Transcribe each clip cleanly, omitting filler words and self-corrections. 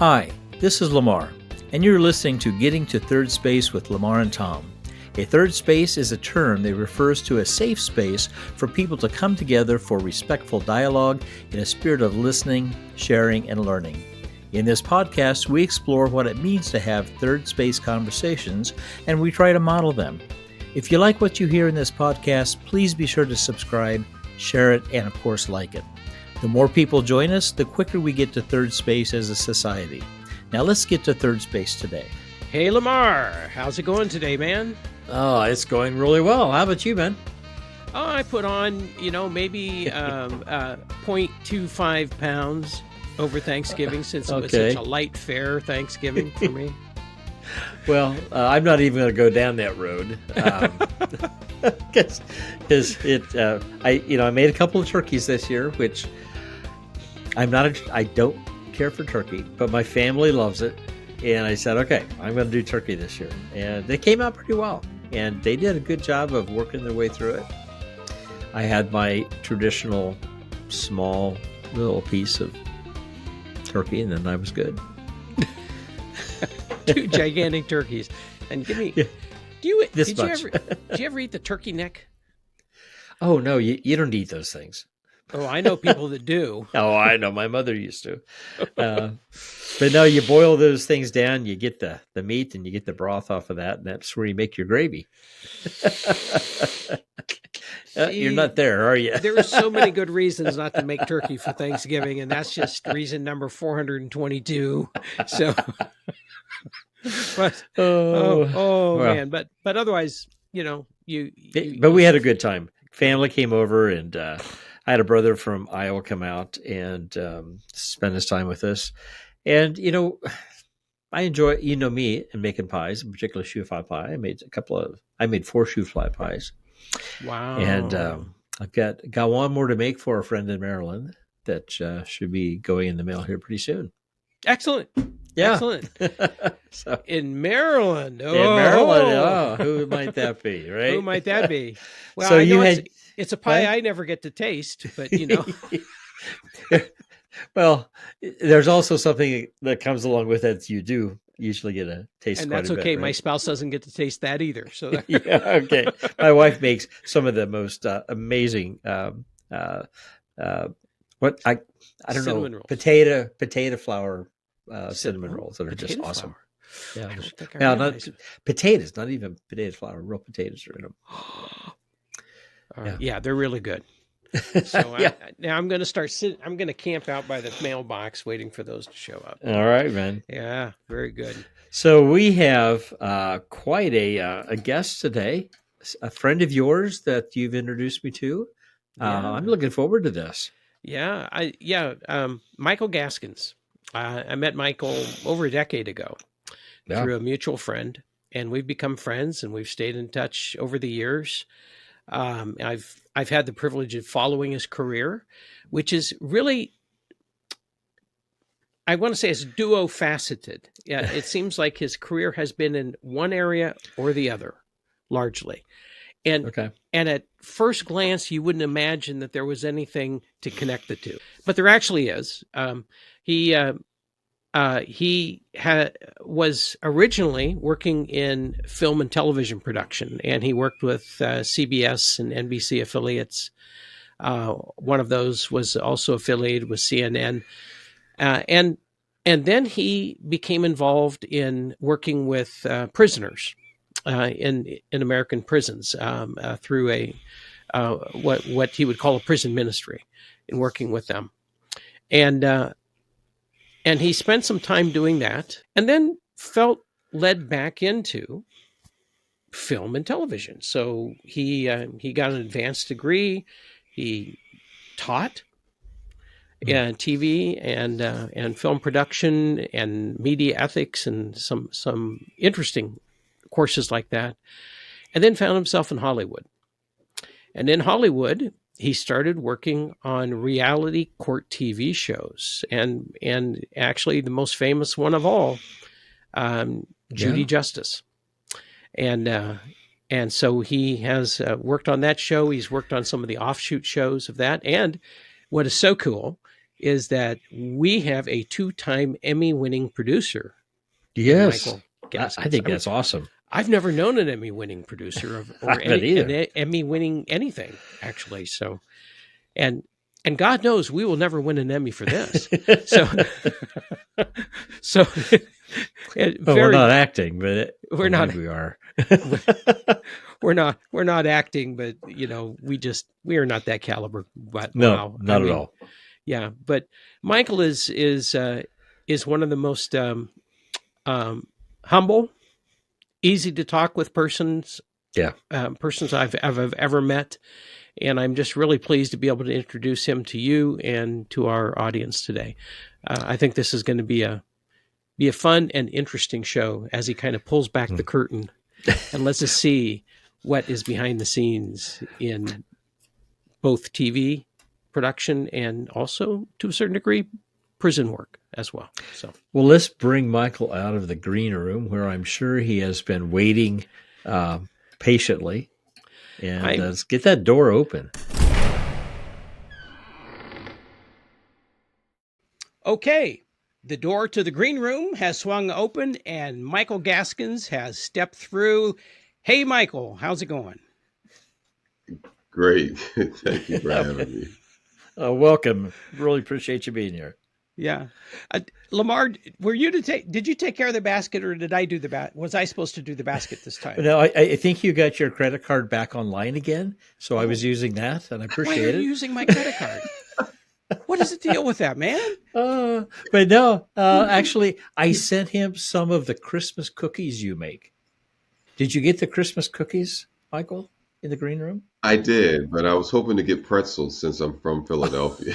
Hi, this is Lamar, and you're listening to Getting to Third Space with Lamar and Tom. A third space is a term that refers to a safe space for people to come together for respectful dialogue in a spirit of listening, sharing, and learning. In this podcast, we explore what it means to have third space conversations, and we try to model them. If you like what you hear in this podcast, please be sure to subscribe, share it, and of course, like it. The more people join us, the quicker we get to third space as a society. Now let's get to third space today. Hey, Lamar, how's it going today, man? Oh, it's going really well. How about you, man? Oh, I put on, maybe 0.25 pounds over Thanksgiving since it was such a light fare Thanksgiving for me. Well, I'm not even going to go down that road. Because I made a couple of turkeys this year, which I don't care for turkey, but my family loves it. And I said, okay, I'm going to do turkey this year. And they came out pretty well. And they did a good job of working their way through it. I had my traditional small little piece of turkey, and then I was good. 2 gigantic turkeys. And give me, did you ever eat the turkey neck? Oh, no, you don't eat those things. Oh, I know people that do. Oh, I know. My mother used to. But no, you boil those things down, you get the meat, and you get the broth off of that, and that's where you make your gravy. You're not there, are you? There are so many good reasons not to make turkey for Thanksgiving, and that's just reason number 422. So, but well, man, but otherwise, But we had a good time. Family came over, and I had a brother from Iowa come out and spend his time with us. And, I enjoy, me and making pies, in particular shoe fly pie. I made 4 shoe fly pies. Wow. And I've got one more to make for a friend in Maryland that should be going in the mail here pretty soon. Excellent. Yeah. Excellent. So, in Maryland. Who might that be, right? Who might that be? Well, so I know it's a pie what? I never get to taste, but Well, there's also something that comes along with it. You do usually get a taste, and quite that's a bit, okay. right? My spouse doesn't get to taste that either. So Yeah, okay. My wife makes some of the most amazing what I don't cinnamon know rolls. potato flour cinnamon rolls that are Potato just awesome. Flour. Yeah, I don't think I now realized not potatoes, not even potato flour. Real potatoes are in them. Yeah, they're really good. So now I'm going to start I'm going to camp out by the mailbox waiting for those to show up. All right, man. Yeah, very good. So we have quite a guest today, a friend of yours that you've introduced me to. I'm looking forward to this. Yeah, Michael Gaskins. I met Michael over a decade ago through a mutual friend, and we've become friends, and we've stayed in touch over the years. I've had the privilege of following his career, which is really, I want to say, it's duo-faceted. Yeah, it seems like his career has been in one area or the other, largely. And at first glance, you wouldn't imagine that there was anything to connect the two, but there actually is. He was originally working in film and television production, and he worked with CBS and NBC affiliates. One of those was also affiliated with CNN, and then he became involved in working with prisoners in American prisons through a what he would call a prison ministry, in working with them, and he spent some time doing that, and then felt led back into film and television. So he got an advanced degree. He taught TV and film production and media ethics and some interesting courses like that, and then found himself in Hollywood. And in Hollywood, he started working on reality court TV shows, and actually the most famous one of all, Judy Justice. And so he has worked on that show. He's worked on some of the offshoot shows of that. And what is so cool is that we have a 2-time Emmy-winning producer, Yes, Michael I Gaskins. think that's awesome. I've never known an Emmy-winning producer I or haven't either. an Emmy-winning anything, actually. So, and God knows we will never win an Emmy for this. So, so Well, we're very, not acting, but we're not, maybe we are. we're not acting, but we are not that caliber. But No, wow, I not at mean, all. yeah. But Michael is one of the most um, humble, easy to talk with Yeah. persons I've ever met, and I'm just really pleased to be able to introduce him to you and to our audience today. I think this is going to be a fun and interesting show as he kind of pulls back the curtain and lets us see what is behind the scenes in both TV production and also, to a certain degree, prison work as well. So, Well, let's bring Michael out of the green room where I'm sure he has been waiting patiently. And let's get that door open. Okay, the door to the green room has swung open and Michael Gaskins has stepped through. Hey, Michael, how's it going? Great. Thank you for having me. Welcome. Really appreciate you being here. Yeah. Lamar, did you take care of the basket or did I do the basket? Was I supposed to do the basket this time? No, I think you got your credit card back online again. So I was using that and I appreciate it. Why are you using my credit card? What is the deal with that, man? But no, actually, I sent him some of the Christmas cookies you make. Did you get the Christmas cookies, Michael, in the green room? I did, but I was hoping to get pretzels since I'm from Philadelphia.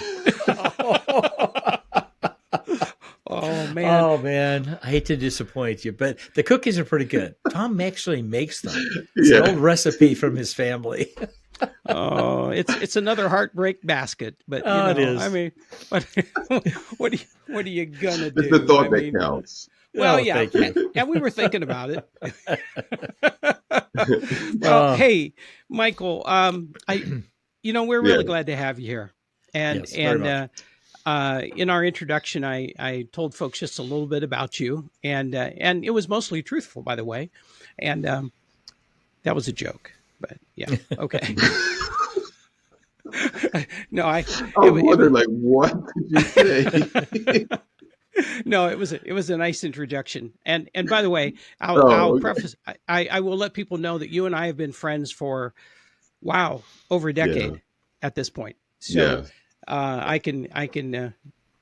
Oh man. Oh man, I hate to disappoint you, but the cookies are pretty good. Tom actually makes them. It's an old recipe from his family. Oh, it's another heartbreak basket, but it is. I mean, what are you gonna do? It's the thought that counts. Well, yeah, thank you. and we were thinking about it. Well, hey, Michael, we're really glad to have you here, and yes, in our introduction, I told folks just a little bit about you, and it was mostly truthful, by the way, and that was a joke. But yeah, okay. No, I was wondering, like, what did you say? No, it was a nice introduction. And by the way, I'll preface. I will let people know that you and I have been friends for over a decade at this point. So I can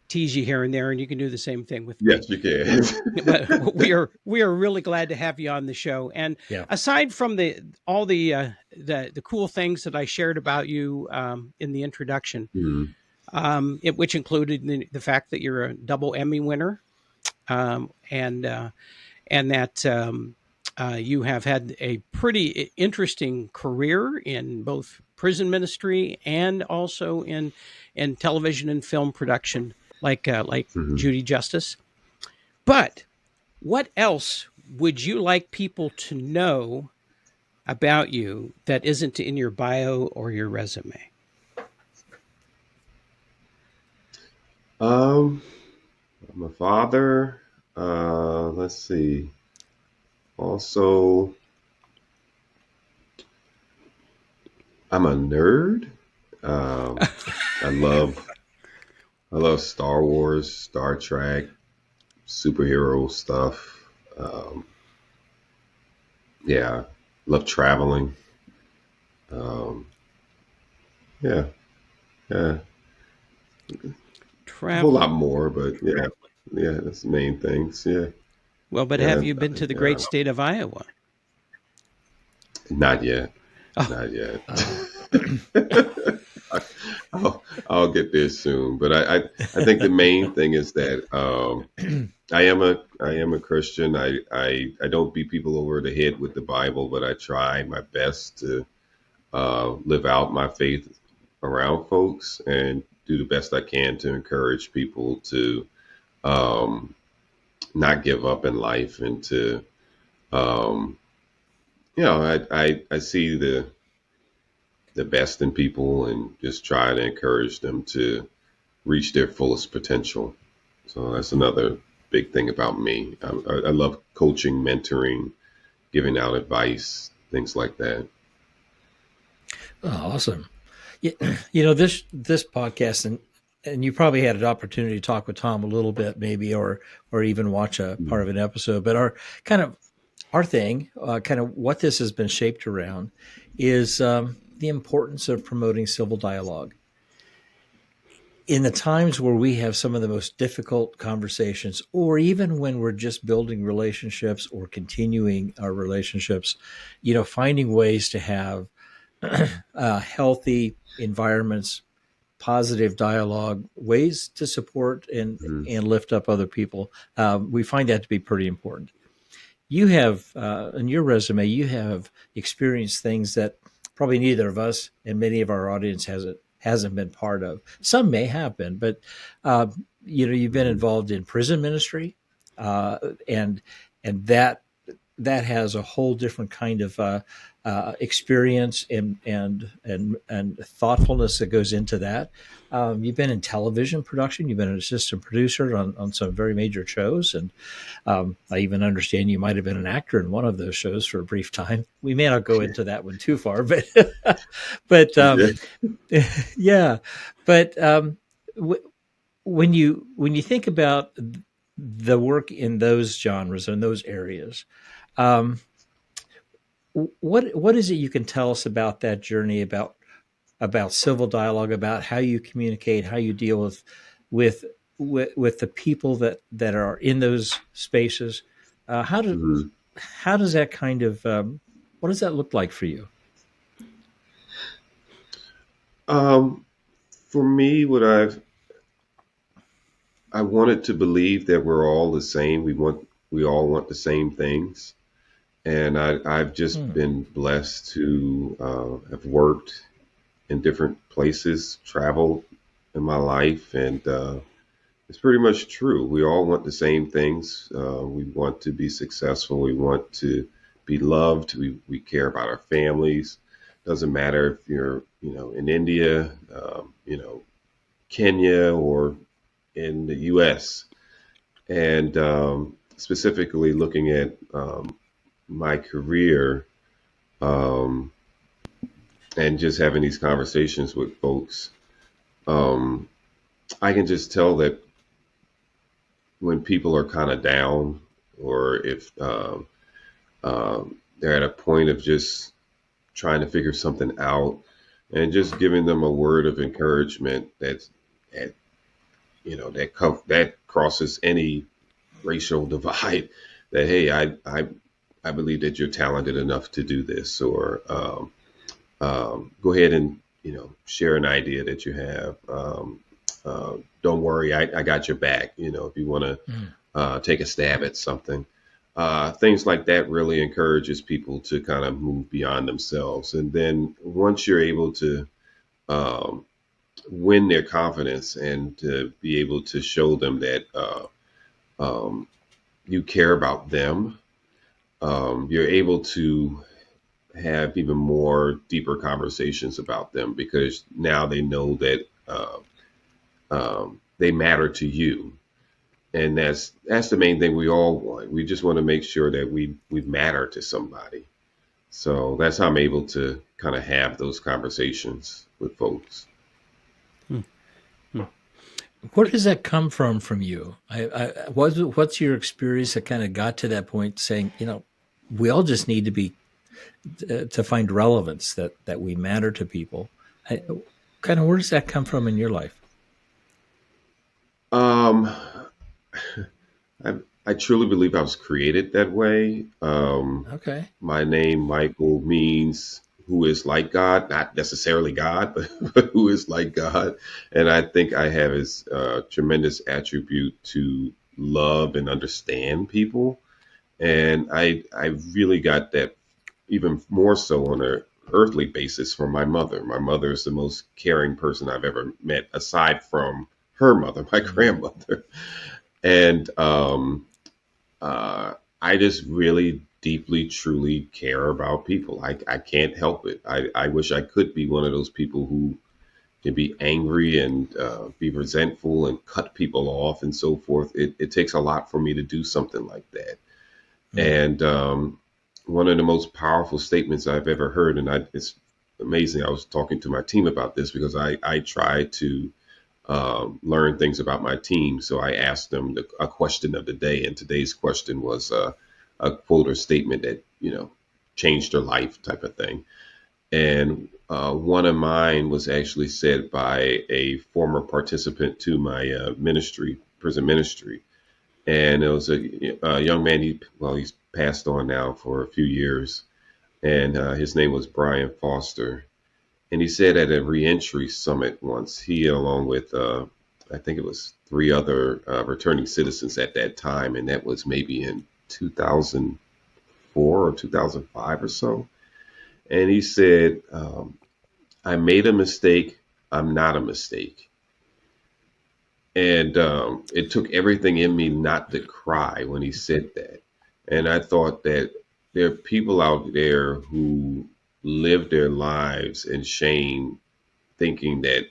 tease you here and there, and you can do the same thing with me. Yes, you can. But we are really glad to have you on the show. And aside from all the cool things that I shared about you in the introduction, which included the fact that you're a double Emmy winner, and that you have had a pretty interesting career in both prison ministry and also in television and film production, like Judy Justice. But what else would you like people to know about you that isn't in your bio or your resume? I'm a father. Let's see. Also, I'm a nerd. I love Star Wars, Star Trek, superhero stuff. Love traveling. Yeah. A whole lot more, but that's the main things. Yeah. Well, but have you been to the great state of Iowa? Not yet. Not yet. I'll get there soon, but I think the main thing is that I am a Christian. I don't beat people over the head with the Bible, but I try my best to live out my faith around folks and do the best I can to encourage people to not give up in life and to I see the best in people and just try to encourage them to reach their fullest potential. So that's another big thing about me. I love coaching, mentoring, giving out advice, things like that. Oh, awesome. Yeah, this podcast, and you probably had an opportunity to talk with Tom a little bit, maybe, or even watch a part of an episode. But our thing, kind of what this has been shaped around, is the importance of promoting civil dialogue in the times where we have some of the most difficult conversations, or even when we're just building relationships or continuing our relationships. Finding ways to have healthy environments, positive dialogue, ways to support Mhm. and lift up other people. We find that to be pretty important. You have, in your resume, you have experienced things that probably neither of us and many of our audience hasn't been part of. Some may have been, but uh, you've been Mhm. involved in prison ministry, uh, and that has a whole different kind of experience and thoughtfulness that goes into that. You've been in television production. You've been an assistant producer on some very major shows, and I even understand you might have been an actor in one of those shows for a brief time. We may not go into that one too far, but but Yeah. yeah, but when you think about the work in those genres and those areas, um, what is it you can tell us about that journey, about civil dialogue, about how you communicate, how you deal with with the people that are in those spaces? Uh, how do Mhm. how does that kind of what does that look like for you? Um, for me, I wanted to believe that we're all the same. We all want the same things, and I've just Hmm. been blessed to have worked in different places, traveled in my life, and it's pretty much true. We all want the same things. We want to be successful. We want to be loved. We care about our families. Doesn't matter if you're, in India, Kenya, or in the U.S. And specifically looking at my career um, and just having these conversations with folks, um, I can just tell that when people are kind of down, or if they're at a point of just trying to figure something out, and just giving them a word of encouragement that that crosses any racial divide. That, hey, I believe that you're talented enough to do this, or go ahead and share an idea that you have. Don't worry, I got your back. If you want to Mm. take a stab at something. Things like that really encourages people to kind of move beyond themselves. And then once you're able to um, win their confidence and to be able to show them that um, you care about them, you're able to have even more deeper conversations about them, because now they know that they matter to you. And that's the main thing we all want. We just want to make sure that we matter to somebody. So that's how I'm able to kind of have those conversations with folks. Hmm. Hmm. Where does that come from you? What's your experience that kind of got to that point, saying, we all just need to be to find relevance, that we matter to people. Kind of, where does that come from in your life? Um, I, I truly believe I was created that way. Okay. My name, Michael, means who is like God, not necessarily God, but who is like God. And I think I have his tremendous attribute to love and understand people. And I really got that even more so on a earthly basis from my mother. My mother is the most caring person I've ever met, aside from her mother, my Mm. grandmother. And uh, I just really deeply, truly care about people. I can't help it. I wish I could be one of those people who and be angry and be resentful and cut people off and so forth. It takes a lot for me to do something like that. And one of the most powerful statements I've ever heard, and it's amazing. I was talking to my team about this because I try to learn things about my team. So I asked them a question of the day, and today's question was a quote or statement that changed their life, type of thing. And one of mine was actually said by a former participant to my ministry, prison ministry. And it was a young man. He's passed on now for a few years. And his name was Brian Foster. And he said at a reentry summit once, he, along with, I think it was three other returning citizens at that time, and that was maybe in 2004 or 2005 or so. And he said, I made a mistake. I'm not a mistake. And it took everything in me not to cry when he said that. And I thought that there are people out there who live their lives in shame, thinking that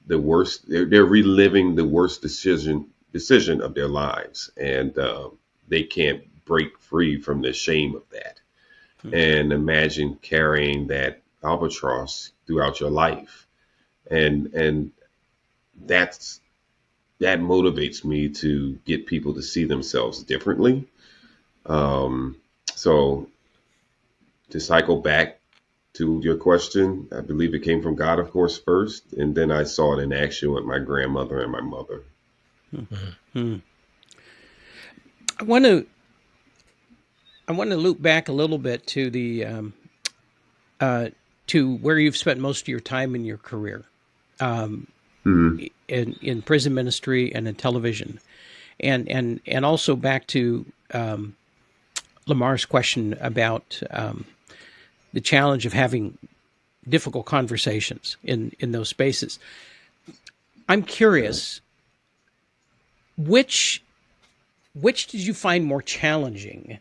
they're reliving the worst decision of their lives, and they can't break free from the shame of that. And imagine carrying that albatross throughout your life, and that's that motivates me to get people to see themselves differently. So to cycle back to your question, I believe it came from God, of course, first, and then I saw it in action with my grandmother and my mother. Mm-hmm. I want to loop back a little bit to the to where you've spent most of your time in your career, in prison ministry and in television, and also back to Lamar's question about the challenge of having difficult conversations in those spaces. I'm curious, which did you find more challenging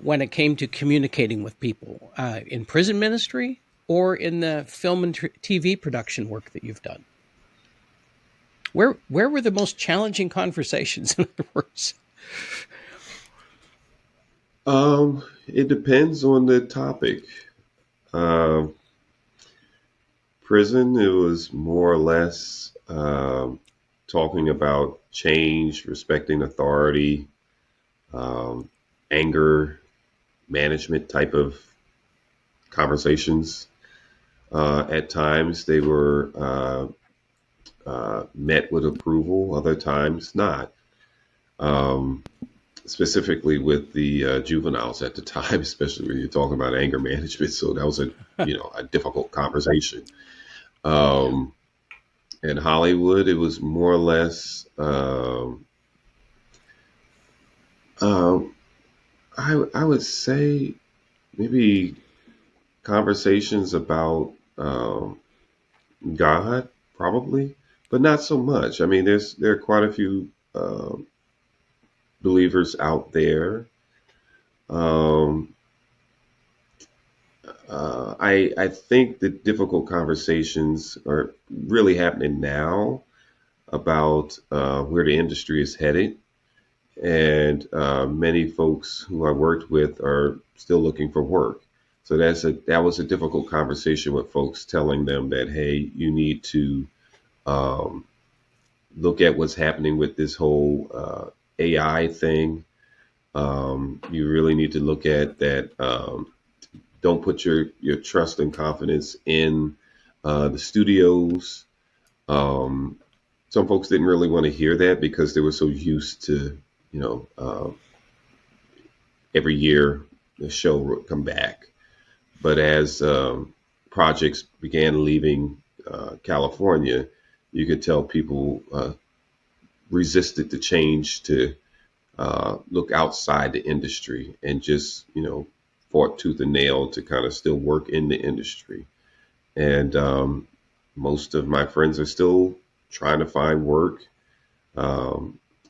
when it came to communicating with people, in prison ministry or in the film and TV production work that you've done? Where were the most challenging conversations, in other words? It depends on the topic. Prison, it was more or less talking about change, respecting authority, anger management type of conversations. At times they were met with approval, other times not. Specifically with the juveniles at the time, especially when you're talking about anger management. So that was a difficult conversation. In Hollywood, it was more or less. I would say maybe conversations about God, probably, but not so much. I mean, there are quite a few believers out there. I think the difficult conversations are really happening now about where the industry is headed. And many folks who I worked with are still looking for work. So that was a difficult conversation with folks, telling them that, hey, you need to look at what's happening with this whole AI thing. You really need to look at that. Don't put your trust and confidence in the studios. Some folks didn't really want to hear that because they were so used to, every year the show would come back. But as projects began leaving California, you could tell people resisted the change to look outside the industry and just, fought tooth and nail to kind of still work in the industry. And most of my friends are still trying to find work.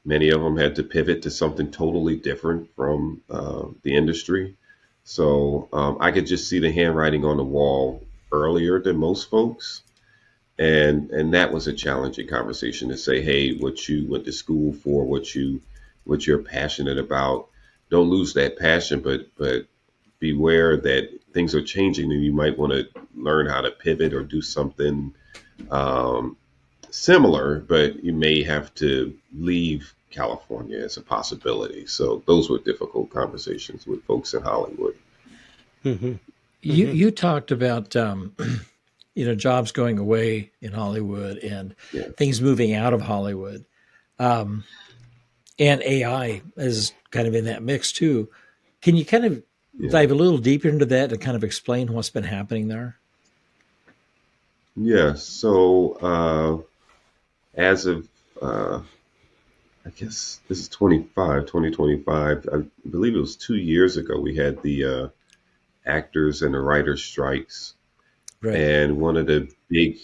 Many of them had to pivot to something totally different from the industry. So I could just see the handwriting on the wall earlier than most folks. and that was a challenging conversation to say, hey, what you went to school for, what you're passionate about, don't lose that passion, but beware that things are changing and you might want to learn how to pivot or do something um, similar, but you may have to leave California as a possibility. So those were difficult conversations with folks in Hollywood. Mm-hmm. Mm-hmm. You talked about jobs going away in Hollywood and Yeah. things moving out of Hollywood, um, and AI is kind of in that mix too. Can you kind of Yeah. dive a little deeper into that and kind of explain what's been happening there? Yeah. So as of I guess this is 2025. I believe it was 2 years ago. We had the actors and the writers strikes, Right. and one of the big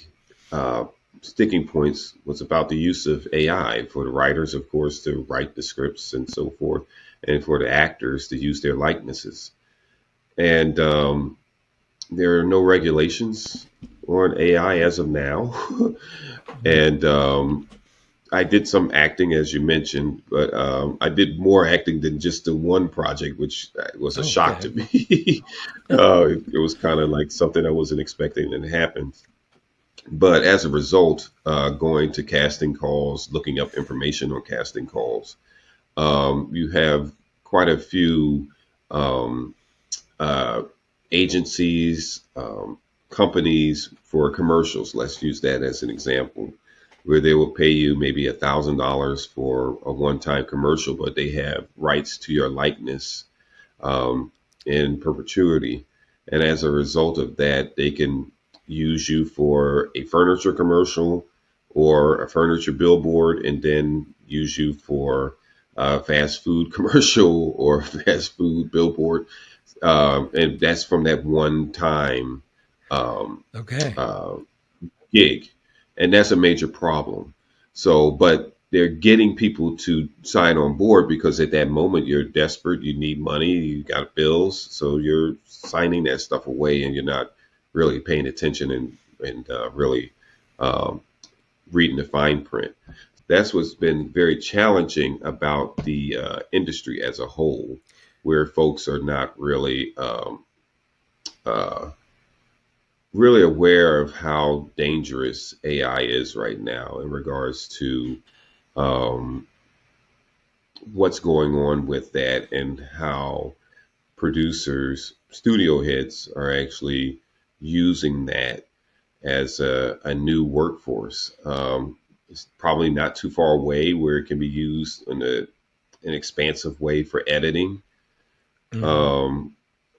uh, sticking points was about the use of AI for the writers, of course, to write the scripts and so forth, and for the actors to use their likenesses. And there are no regulations on AI as of now, Mhm. and I did some acting, as you mentioned, but I did more acting than just the one project, which was a Oh, shock okay. to me. It was kind of like something I wasn't expecting to happen. But as a result, going to casting calls, looking up information on casting calls, you have quite a few um, uh, agencies, companies for commercials. Let's use that as an example, where they will pay you maybe $1,000 for a one-time commercial, but they have rights to your likeness um, in perpetuity. And as a result of that, they can use you for a furniture commercial or a furniture billboard, and then use you for a fast food commercial or fast food billboard, and that's from that one time um, Okay. uh, gig, and that's a major problem. So, but they're getting people to sign on board because at that moment you're desperate, you need money, you got bills, so you're signing that stuff away, and you're not really paying attention and really um, reading the fine print. That's what's been very challenging about the industry as a whole, where folks are not uh, really aware of how dangerous AI is right now in regards to um, what's going on with that, and how producers, studio heads are actually using that as a new workforce. It's probably not too far away where it can be used in an expansive way for editing. Hmm. Um,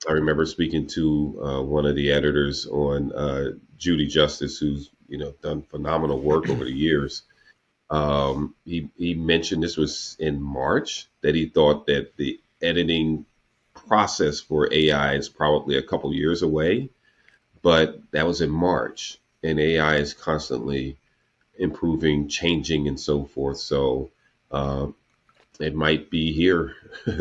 I remember speaking to one of the editors on Judy Justice, who's done phenomenal work over the years. He mentioned this was in March, that he thought that the editing process for AI is probably a couple years away, but that was in March, and AI is constantly improving, changing, and so forth. So uh, it might be here.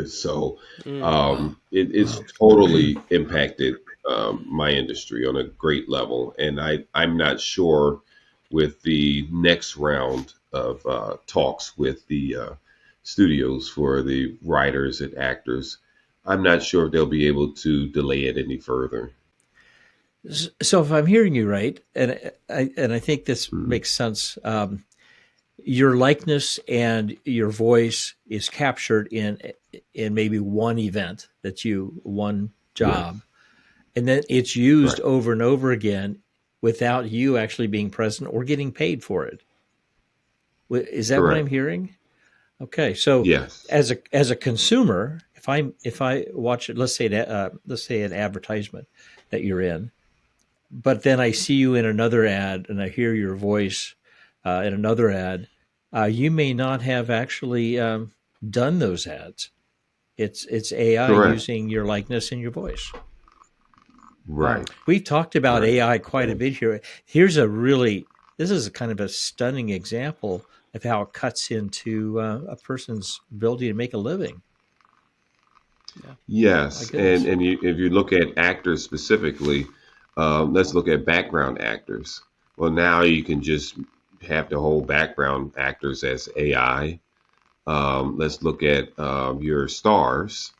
So Wow. it's Wow. totally impacted my industry on a great level. And I'm not sure with the next round of talks with the studios for the writers and actors, I'm not sure if they'll be able to delay it any further. So if I'm hearing you right, and I think this Mhm. makes sense, your likeness and your voice is captured in maybe one event that you one job, Yes, and then it's used right, over and over again without you actually being present or getting paid for it. Is that what I'm correct. hearing? Okay, so Yes, as a consumer, if I watch it, let's say an advertisement that you're in, but then I see you in another ad and I hear your voice in another ad, you may not have actually done those ads. It's AI correct. using your likeness and your voice. Wow, Right, we've talked about right. AI quite a So, bit here. Here's a really this is a kind of a stunning example of how it cuts into a person's ability to make a living. Yeah, my yes, and goodness. if you look at actors specifically, let's look at background actors. Well, now you can just have the whole background actors as AI. Let's look at your stars.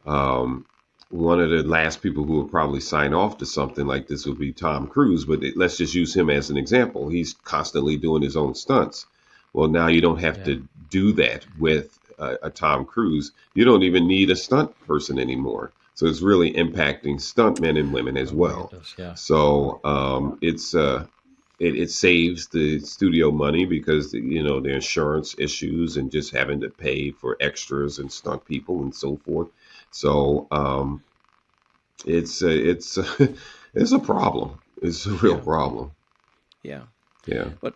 Um, One of the last people who would probably sign off to something like this would be Tom Cruise, but let's just use him as an example. He's constantly doing his own stunts. Well, now you don't have Yeah. to do that with a Tom Cruise. You don't even need a stunt person anymore. So it's really impacting stunt men and women as Oh, it well. does. Yeah. So it saves the studio money because the insurance issues and just having to pay for extras and stunt people and so forth. So it's it's a problem. It's a real Yeah. problem. Yeah. Yeah. But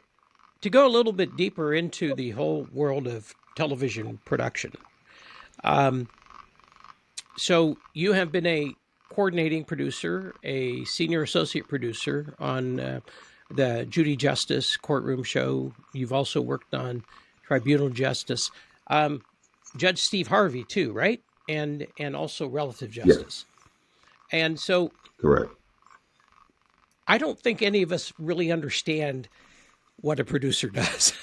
to go a little bit deeper into the whole world of television production, um, so you have been a coordinating producer, a senior associate producer on the Judy Justice courtroom show. You've also worked on Tribunal Justice, um, Judge Steve Harvey too, right? And also Relative Yeah. Justice. And so Correct. I don't think any of us really understand what a producer does.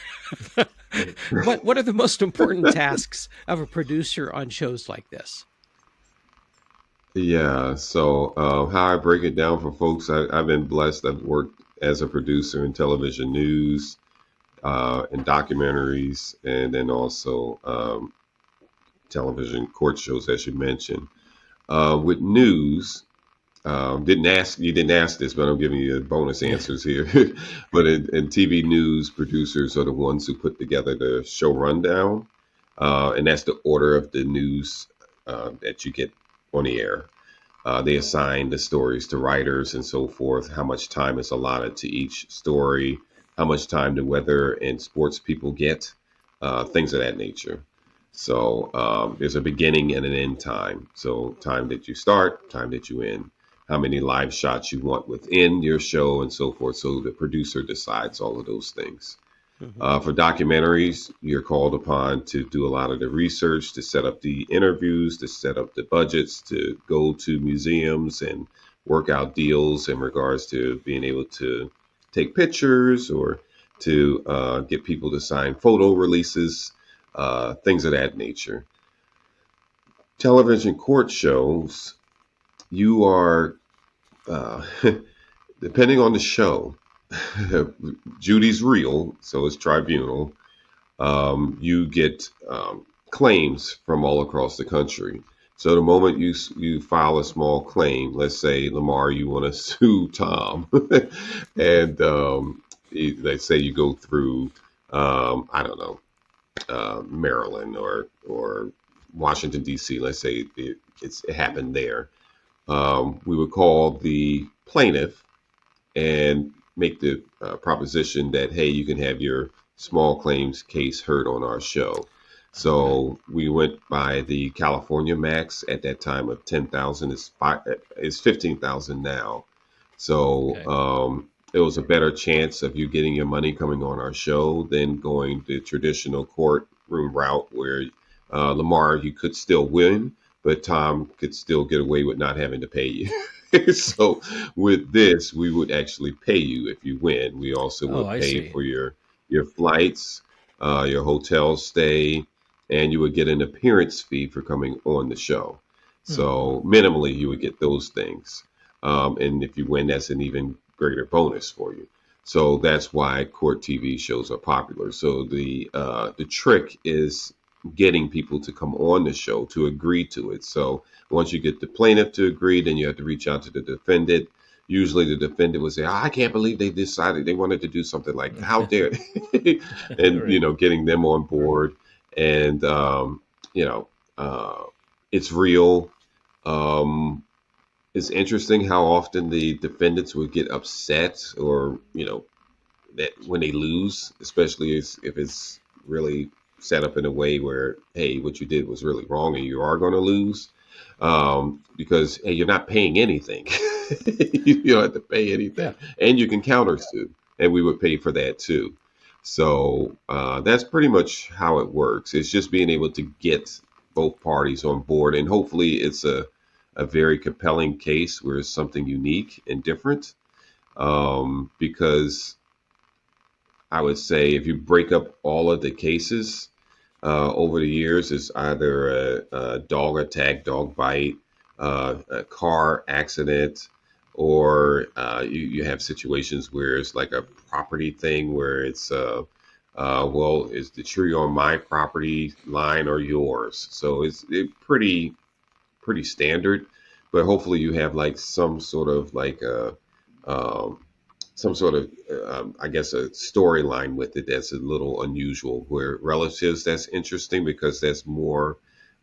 What are the most important tasks of a producer on shows like this? Yeah. So how I break it down for folks, I've been blessed. I've worked as a producer in television news, in documentaries, and then also television court shows, as you mentioned. With news, didn't ask this, but I'm giving you bonus Yeah. answers here. But in TV news, producers are the ones who put together the show rundown, and that's the order of the news that you get on the air. They assign the stories to writers and so forth, how much time is allotted to each story, how much time the weather and sports people get, things of that nature. So there's a beginning and an end time. So time that you start, time that you end, how many live shots you want within your show and so forth. So the producer decides all of those things. Hmm. For documentaries, you're called upon to do a lot of the research, to set up the interviews, to set up the budgets, to go to museums and work out deals in regards to being able to take pictures or to get people to sign photo releases, things of that nature. Television court shows, you are, uh, depending on the show, Judy's real, so it's tribunal. You get claims from all across the country. So the moment you file a small claim, let's say Lamar, you want to sue Tom, and let's say you go through, I don't know, Maryland or Washington D.C. Let's say it happened there. We would call the plaintiff and make the proposition that, hey, you can have your small claims case heard on our show. Okay. So we went by the California max at that time of 10,000. It's 15,000 now. So Okay. it was a better chance of you getting your money coming on our show than going the traditional courtroom route where Lamar, you could still win, but Tom could still get away with not having to pay you. So with this, we would actually pay you if you win. We also Oh, would I pay see. for your flights, your hotel stay, and you would get an appearance fee for coming on the show. Hmm. So minimally, you would get those things. And if you win, that's an even greater bonus for you. So that's why court TV shows are popular. So the trick is getting people to come on the show to agree to it. So once you get the plaintiff to agree, then you have to reach out to the defendant. Usually the defendant would say, I can't believe they decided they wanted to do something like that. How dare they? And, Right. getting them on board. And, you know, it's real. Um, it's interesting how often the defendants would get upset or, that when they lose, especially if it's really set up in a way where, hey, what you did was really wrong and you are going to lose, because hey, you're not paying anything. You don't have to pay Yeah. anything, and you can counter sue, and we would pay for that too. So that's pretty much how it works. It's just being able to get both parties on board, and hopefully, it's a very compelling case where it's something unique and different, because I would say if you break up all of the cases over the years, it's either a dog attack, dog bite, a car accident, or you have situations where it's like a property thing where it's well, is the tree on my property line or yours? So pretty standard, but hopefully you have like some sort of like a um, some sort of I guess a storyline with it that's a little unusual. Where relatives, that's interesting because that's more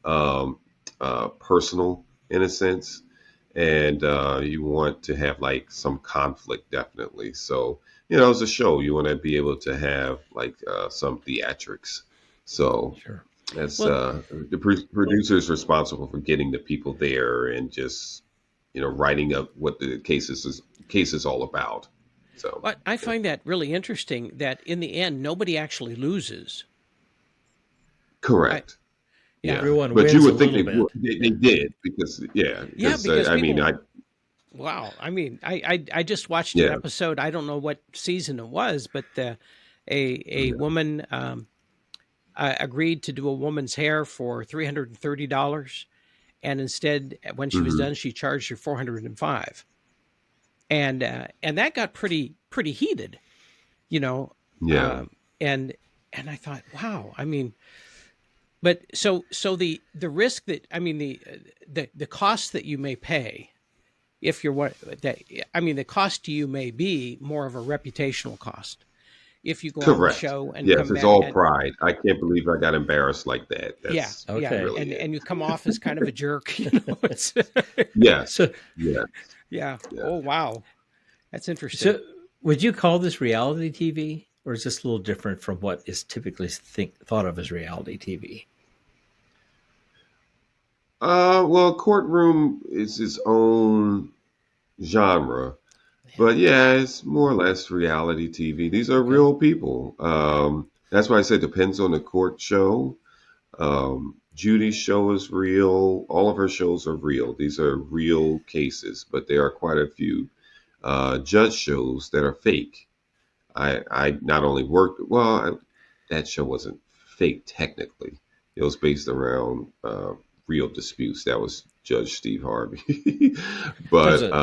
um, personal in a sense, and you want to have like some conflict definitely. So it's a show. You want to be able to have like some theatrics. So Sure. that's Well, the producer is responsible for getting the people there and just writing up what the case is all about. So but I yeah. find that really interesting that in the end, nobody actually loses. I, Correct. yeah, Yeah, Everyone but you wins a would think little they bit. would. They did because yeah, because because I mean people, I wow. I mean, I just watched an yeah. episode. I don't know what season it was, but a Yeah. woman agreed to do a woman's hair for $330, and instead, when she was Hmm. done, she charged her 405, and that got pretty heated, you know, Yeah. um, and and I thought, wow. I mean, but so the risk that I mean the cost that you may pay if you're what that I mean the cost to you may be more of a reputational cost if you go on the Correct. show and Yes, come it's back all and pride. I can't believe I got embarrassed like that. yeah, That's yeah, Okay. really it. and you come off as kind of a jerk, it's Yes. So, Yes. yeah. Yeah. Oh wow, that's interesting. so would you call this reality TV, or is this a little different from what is typically thought of as reality TV? Well, courtroom is its own genre. But yeah, it's more or less reality TV. These are Okay. real people. That's why I said depends on the court show. Judy's show is real. All of her shows are real. These are real cases, but there are quite a few judge shows that are fake. I not only worked that show wasn't fake technically. It was based around real disputes. That was Judge Steve Harvey, There's but a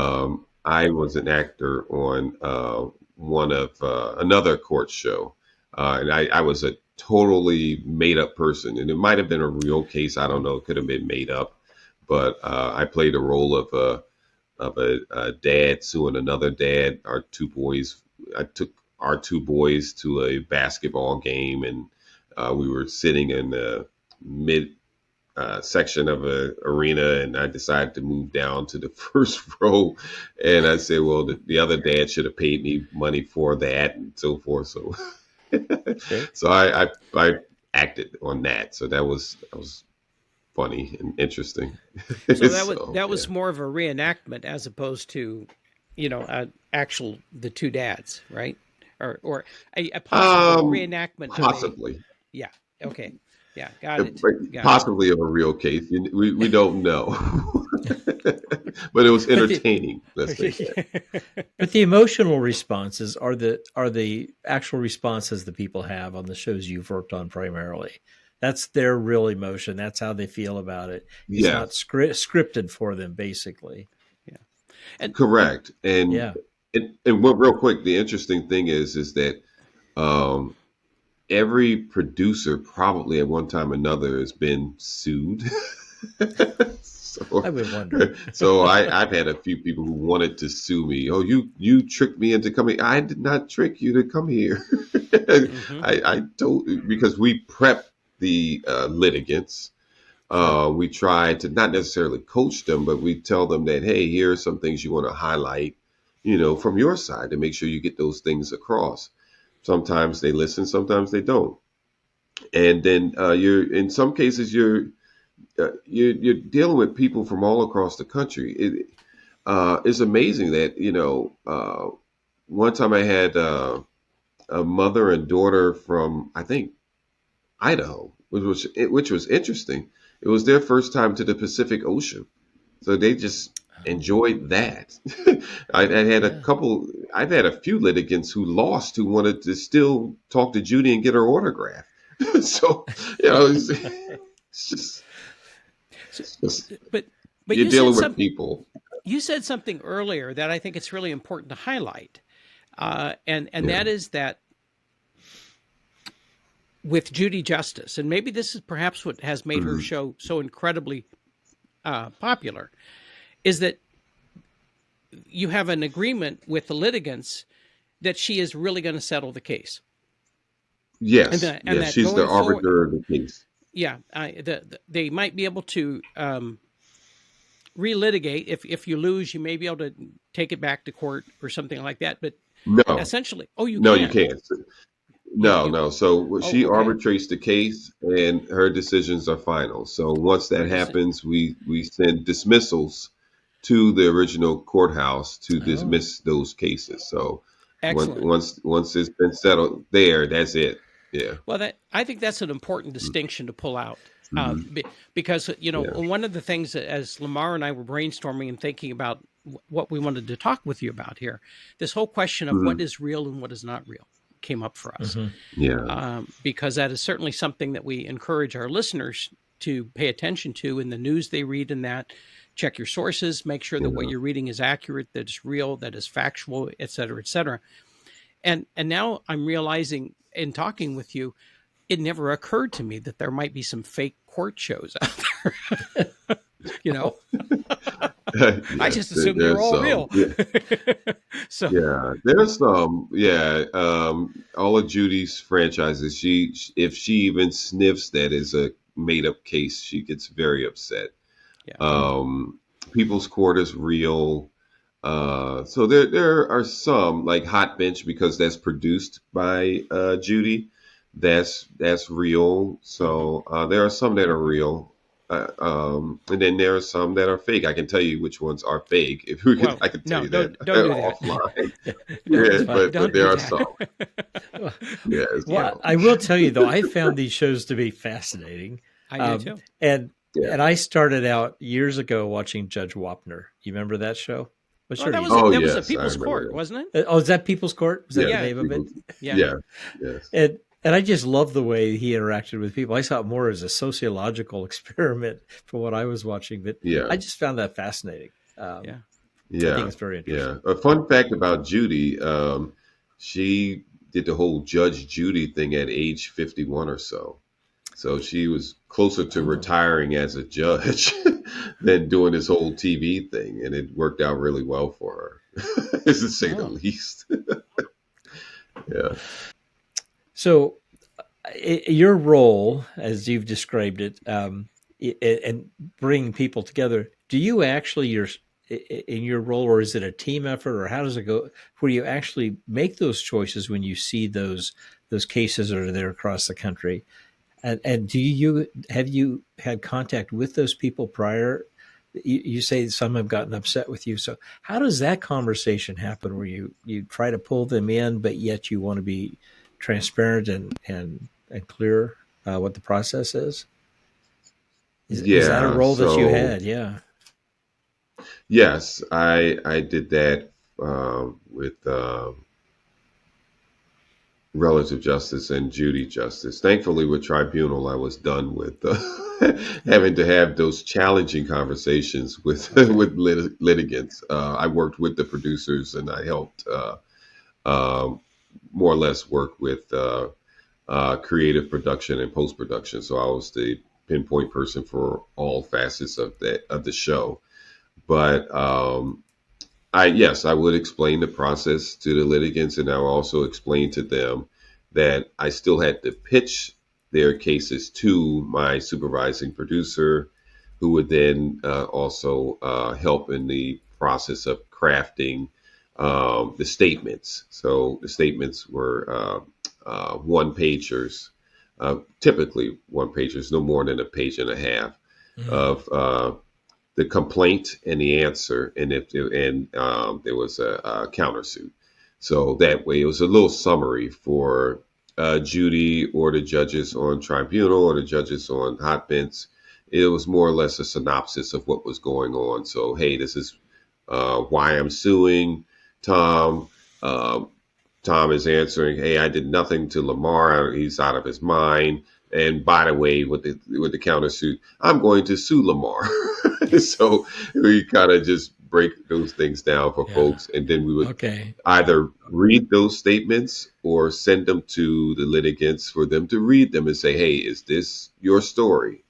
I was an actor on one of another court show, and I was a totally made up person, and it might have been a real case. I don't know. It could have been made up, but I played the role of a dad suing another dad. Our two boys, I took our two boys to a basketball game, and we were sitting in the mid section of a arena, and I decided to move down to the first row. And I said, well, the other dad should have paid me money for that, and so forth. So, okay. so I acted on that. So that was funny and interesting. So So that yeah. was more of a reenactment as opposed to, actual the two dads, right? Or a possible Um, reenactment of a possibly. yeah. Okay, yeah, got it, got it. Possibly of a real case. We don't know, but it was But the entertaining. Let's say that. but the emotional responses are the actual responses that people have on the shows you've worked on primarily. That's their real emotion. That's how they feel about it. It's not Yes, scripted for them, basically. Yeah, and correct. And Yeah. and what real quick, the interesting thing is that um, every producer probably at one time or another has been sued. I so would wonder. so I've had a few people who wanted to sue me. Oh, you tricked me into coming. I did not trick you to come here. hmm I told because we prep the litigants. Sure. We try to not necessarily coach them, but we tell them that, hey, here are some things you want to highlight, from your side to make sure you get those things across. Sometimes they listen, sometimes they don't. And then you're in some cases you're dealing with people from all across the country. It's amazing that one time I had a mother and daughter from I think Idaho, which was interesting. It was their first time to the Pacific Ocean, so they just enjoyed that. I had Yeah. I've had a few litigants who lost who wanted to still talk to Judy and get her autograph. So, it's just, So, it's just, but you're dealing with people. you said something earlier that I think it's really important to highlight, and Yeah. that is that with Judy Justice, and maybe this is perhaps what has made her Mhm. show so incredibly popular, is that you have an agreement with the litigants that she is really going to settle the case, Yes. and Yes. that She's the going forward, arbiter of the case. yeah, they might be able to relitigate. If you lose, you may be able to take it back to court or something like that. But No, essentially, oh, you no, you can't. can't. No, You no. So oh, she okay. arbitrates the case, and her decisions are final. So once Her that happens, we send dismissals to the original courthouse to Oh. dismiss those cases. So Excellent. once it's been settled there, that's it. Yeah. Well, that I think that's an important distinction to pull out, Mm-hmm. because Yeah. one of the things that, as Lamar and I were brainstorming and thinking about what we wanted to talk with you about here, this whole question of Hmm. what is real and what is not real came up for us, Hmm. Yeah. because that is certainly something that we encourage our listeners to pay attention to in the news they read. In that, check your sources, make sure that what Yeah. you're reading is accurate, that it's real, that is factual, et cetera, et cetera. And now I'm realizing in talking with you, it never occurred to me that there might be some fake court shows out there. you know, I Yes. just assumed they were There's all some. real. Yeah. So, Yeah, there's some. Yeah, all of Judy's franchises. If she even sniffs that is a made up case, she gets very upset. yeah. Um, People's Court is real. So there are some like Hot Bench because that's produced by Judy. That's real. Mhm. So there are some that are real. And then there are some that are fake. I can tell you which ones are fake. If we could, Well, I could tell no, you that don't do that. offline. don't That's Yeah, fine. but don't there do are some. that. Yes. Yeah, Well, I will tell you though, I found these shows to be fascinating, I do um, too. and Yeah. and I started out years ago watching Judge Wapner. You remember that show? Well, Well, sure you Oh do. that was a yes, I people's remember court, that. wasn't it? Oh, is that People's Court? Was that Yes. the Yeah, name of it? People. yeah, Yeah. Yes. And I just love the way he interacted with people. I saw it more as a sociological experiment from what I was watching, but Yeah. I just found that fascinating. yeah. I think Yeah. it's very Yeah. interesting. A fun fact about Judy, she did the whole Judge Judy thing at age 51 or so. So she was closer to Oh, retiring as a judge than doing this whole TV thing, and it worked out really well for her, to say the oh. least. Yeah. So your role, as you've described it, and bringing people together, do you actually in your role, or is it a team effort, or how does it go? Where you actually make those choices when you see those cases that are there across the country, and have you had contact with those people prior? You say some have gotten upset with you, so how does that conversation happen? Where you try to pull them in, but yet you want to be transparent and clear what the process is? Is that a Yeah. role that you So had? Yeah. yes, I did that with relative justice and Judy justice. Thankfully, with tribunal, I was done with having to have those challenging conversations with Okay. with litigants. I worked with the producers, and I helped um, more or less work with creative production and post production. So I was the pinpoint person for all facets of the show. But I would explain the process to the litigants, and I would also explain to them that I still had to pitch their cases to my supervising producer, who would then also help in the process of crafting the statements. So the statements were one pagers, typically one pagers, no more than a page and a half Mm. of the complaint and the answer, and if there was a countersuit. So that way, it was a little summary for Judy or the judges on tribunal or the judges on hot bench. It was more or less a synopsis of what was going on. So, hey, this is why I'm suing Tom. Um, Tom is answering, "Hey, I did nothing to Lamar. He's out of his mind." And by the way, with the countersuit, I'm going to sue Lamar. So we kind of just break those things down for Yeah. folks, and then we would Okay. either read those statements or send them to the litigants for them to read them and say, "Hey, is this your story?"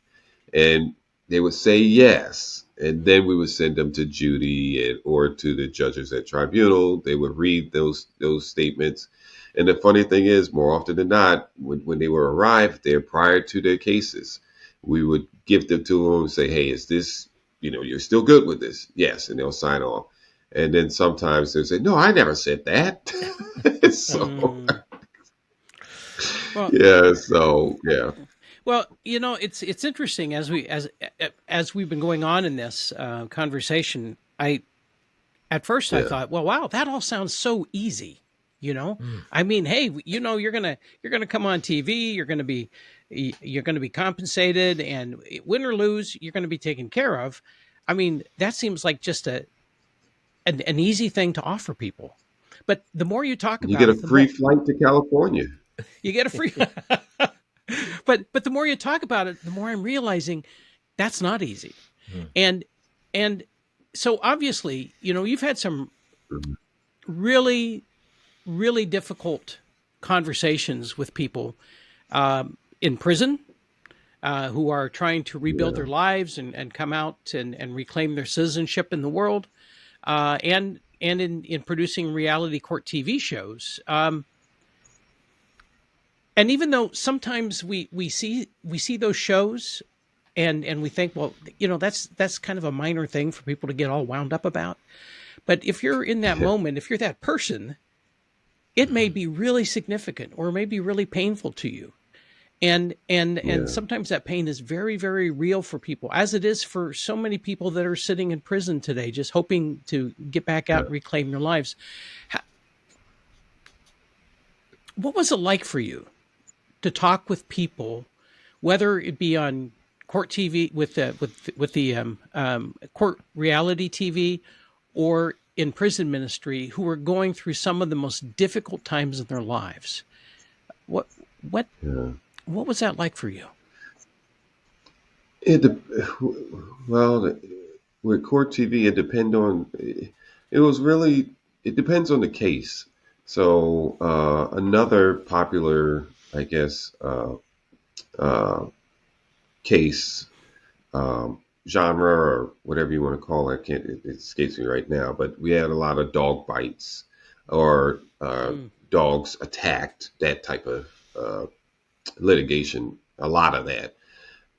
And they would say yes. And then we would send them to Judy or to the judges at tribunal. They would read those statements. And the funny thing is, more often than not, when they were arrived there prior to their cases, we would give them to them and say, "Hey, is this, you're still good with this?" "Yes," and they'll sign off. And then sometimes they'll say, "No, I never said that." So Mm. Well, yeah, so yeah, well, it's interesting as we've been going on in this conversation. At first I yeah, thought, well, wow, that all sounds so easy. Mm. I mean, hey, you're gonna come on TV, you're gonna be compensated, and win or lose, you're gonna be taken care of. I mean, that seems like just an easy thing to offer people. But the more you talk you about get a it, the free more flight to California. you get a free. But the more you talk about it, the more I'm realizing that's not easy. Mm. And and so obviously, you've had some Mhm. really really difficult conversations with people in prison who are trying to rebuild Yeah, their lives and come out and reclaim their citizenship in the world, and in producing reality court TV shows. And even though sometimes we see those shows and we think, well, that's kind of a minor thing for people to get all wound up about. But if you're in that moment, if you're that person, it may be really significant or may be really painful to you. And yeah, sometimes that pain is very, very real for people, as it is for so many people that are sitting in prison today, just hoping to get back out yeah. and reclaim their lives. What was it like for you to talk with people, whether it be on court TV with the court reality TV, or in prison ministry, who are going through some of the most difficult times in their lives? What what Yeah. what was that like for you? It dep- well, with court TV, it was really, it depends on the case. So another popular, I guess, uh, case, genre or whatever you want to call it, it escapes me right now. But we had a lot of dog bites or Mm, dogs attacked, that type of litigation. A lot of that.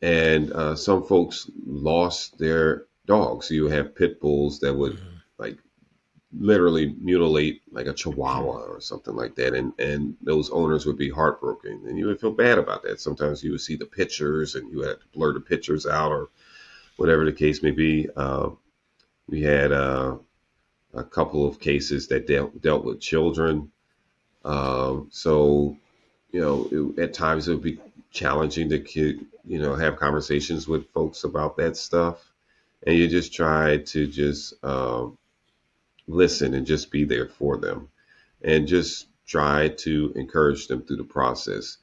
And some folks lost their dogs. You have pit bulls that would Mhm. like literally mutilate like a chihuahua or something like that, and those owners would be heartbroken, and you would feel bad about that. Sometimes you would see the pictures, and you had to blur the pictures out or whatever the case may be. We had a couple of cases that dealt with children. So at times it would be challenging to have conversations with folks about that stuff, and you just try to just listen and just be there for them, and just try to encourage them through the process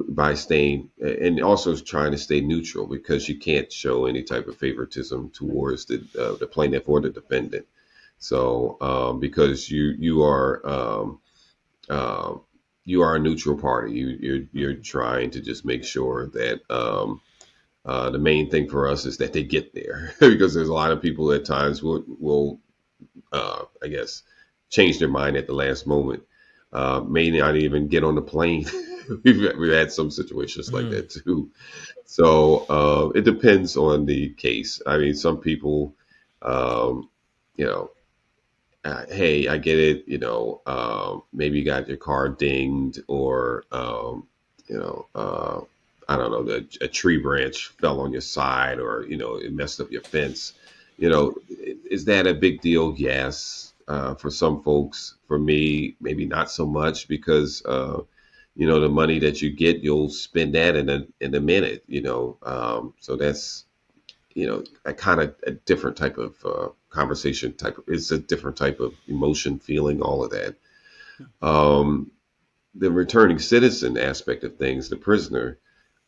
by staying and also trying to stay neutral, because you can't show any type of favoritism towards the plaintiff or the defendant. So because um, you are a neutral party. You're mhm. trying to just make sure that the main thing for us is that they get there, because there's a lot of people at times will I guess change their mind at the last moment. May not even get on the plane. We've had some situations like Mm. that too. So it depends on the case. I mean, some people, um, you know, hey, I get it. Maybe you got your car dinged, or I don't know, a tree branch fell on your side, or it messed up your fence. Is that a big deal? Yes. For some folks, for me, maybe not so much, because the money that you get, you'll spend that in a minute. So that's a kind of a different type of conversation type. It's a different type of emotion, feeling, all of that. Um, the returning citizen aspect of things, the prisoner,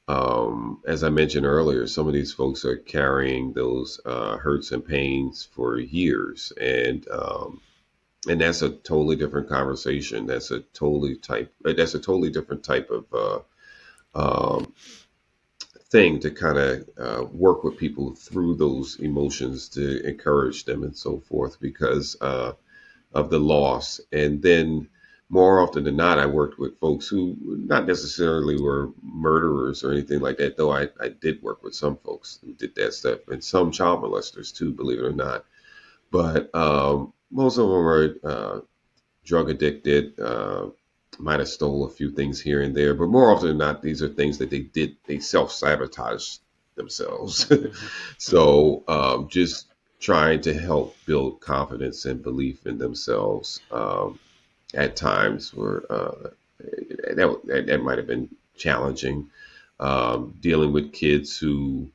as I mentioned earlier, some of these folks are carrying those hurts and pains for years, and that's a totally different conversation. That's a totally different type of um, thing to kind of work with people through those emotions to encourage them and so forth because of the loss. And then more often than not, I worked with folks who not necessarily were murderers or anything like that, though I did work with some folks who did that stuff and some child molesters too, believe it or not. But most of them were drug addicted, might have stole a few things here and there, but more often than not, these are things that they self-sabotage themselves. So just trying to help build confidence and belief in themselves at times were that might have been challenging. Dealing with kids who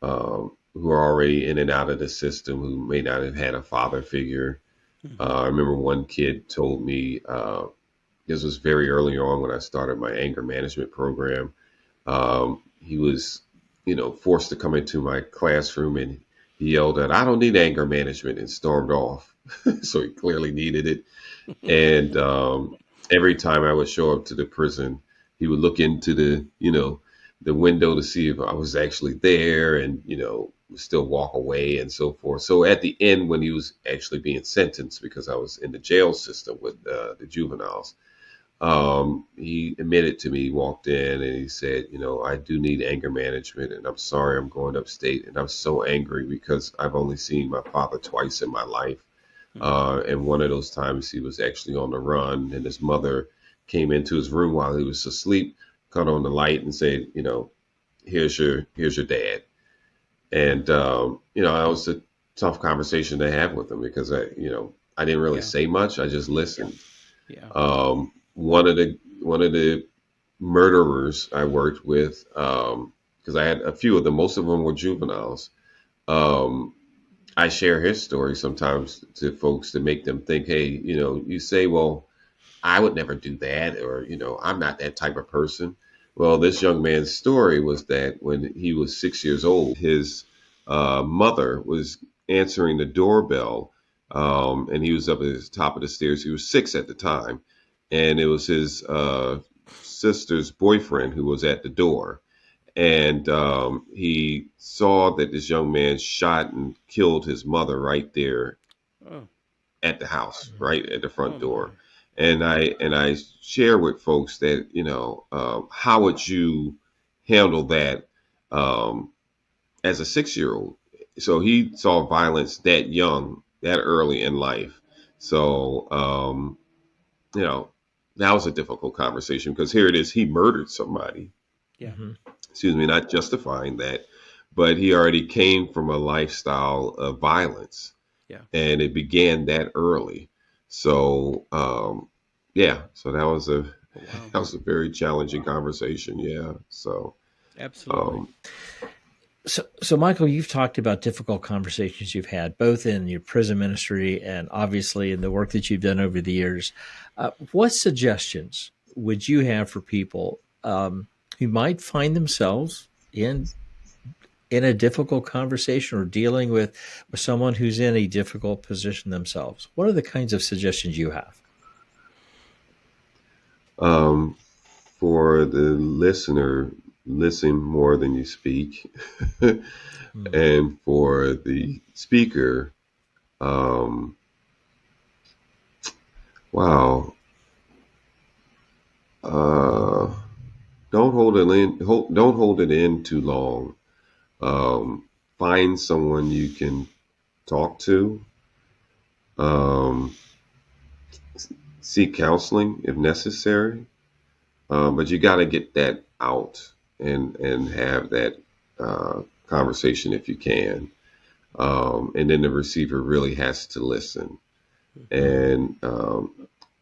are already in and out of the system, who may not have had a father figure. I remember one kid told me, this was very early on when I started my anger management program. He was, forced to come into my classroom and he yelled out, "I don't need anger management," and stormed off. So he clearly needed it. And every time I would show up to the prison, he would look into the window to see if I was actually there and, still walk away and so forth. So at the end, when he was actually being sentenced, because I was in the jail system with the juveniles, he admitted to me, he walked in and he said, "I do need anger management and I'm sorry I'm going upstate. And I'm so angry because I've only seen my father twice in my life. And one of those times he was actually on the run and his mother came into his room while he was asleep, cut on the light and said, here's your dad." And, that was a tough conversation to have with him because I didn't really say much. I just listened. Yeah. One of the murderers I worked with, because I had a few of them, most of them were juveniles. I share his story sometimes to folks to make them think, hey, you say, well, I would never do that, or, I'm not that type of person. Well, this young man's story was that when he was 6 years old, his mother was answering the doorbell, and he was up at the top of the stairs. He was 6 at the time, and it was his sister's boyfriend who was at the door. And he saw that this young man shot and killed his mother right there Oh. at the house, right at the front Oh, door. my. And I share with folks that how would you handle that as a 6-year-old? So he saw violence that young, that early in life. So you know that was a difficult conversation because here it is, he murdered somebody. Yeah. Excuse me, not justifying that, but he already came from a lifestyle of violence, Yeah. and it began that early. So so that was a Wow. that was a very challenging conversation. Yeah. So Absolutely. um, So, Michael, you've talked about difficult conversations you've had, both in your prison ministry and obviously in the work that you've done over the years. What suggestions would you have for people who might find themselves in a difficult conversation or dealing with someone who's in a difficult position themselves? What are the kinds of suggestions you have? um, for the listener, listen more than you speak, Hmm. and for the speaker, um, wow. Uh, don't hold it in. Don't hold it in too long. Find someone you can talk to. Um, Seek counseling if necessary. But you got to get that out and have that conversation if you can. And then the receiver really has to listen and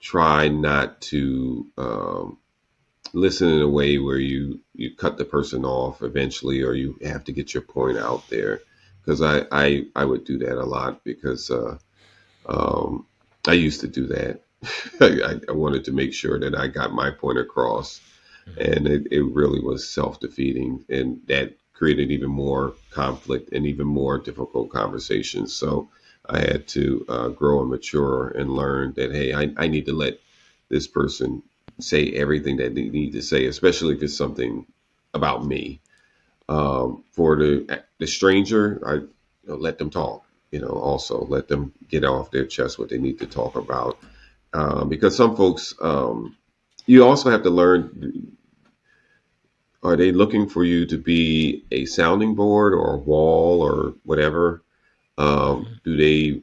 try not to listen in a way where you cut the person off eventually, or you have to get your point out there, because I would do that a lot because I used to do that. I wanted to make sure that I got my point across, and it really was self-defeating, and that created even more conflict and even more difficult conversations. So I had to grow and mature and learn that, hey, I need to let this person say everything that they need to say, especially if it's something about me. For the stranger, I let them talk. Also let them get off their chest what they need to talk about. Because some folks, you also have to learn: are they looking for you to be a sounding board or a wall or whatever? Do they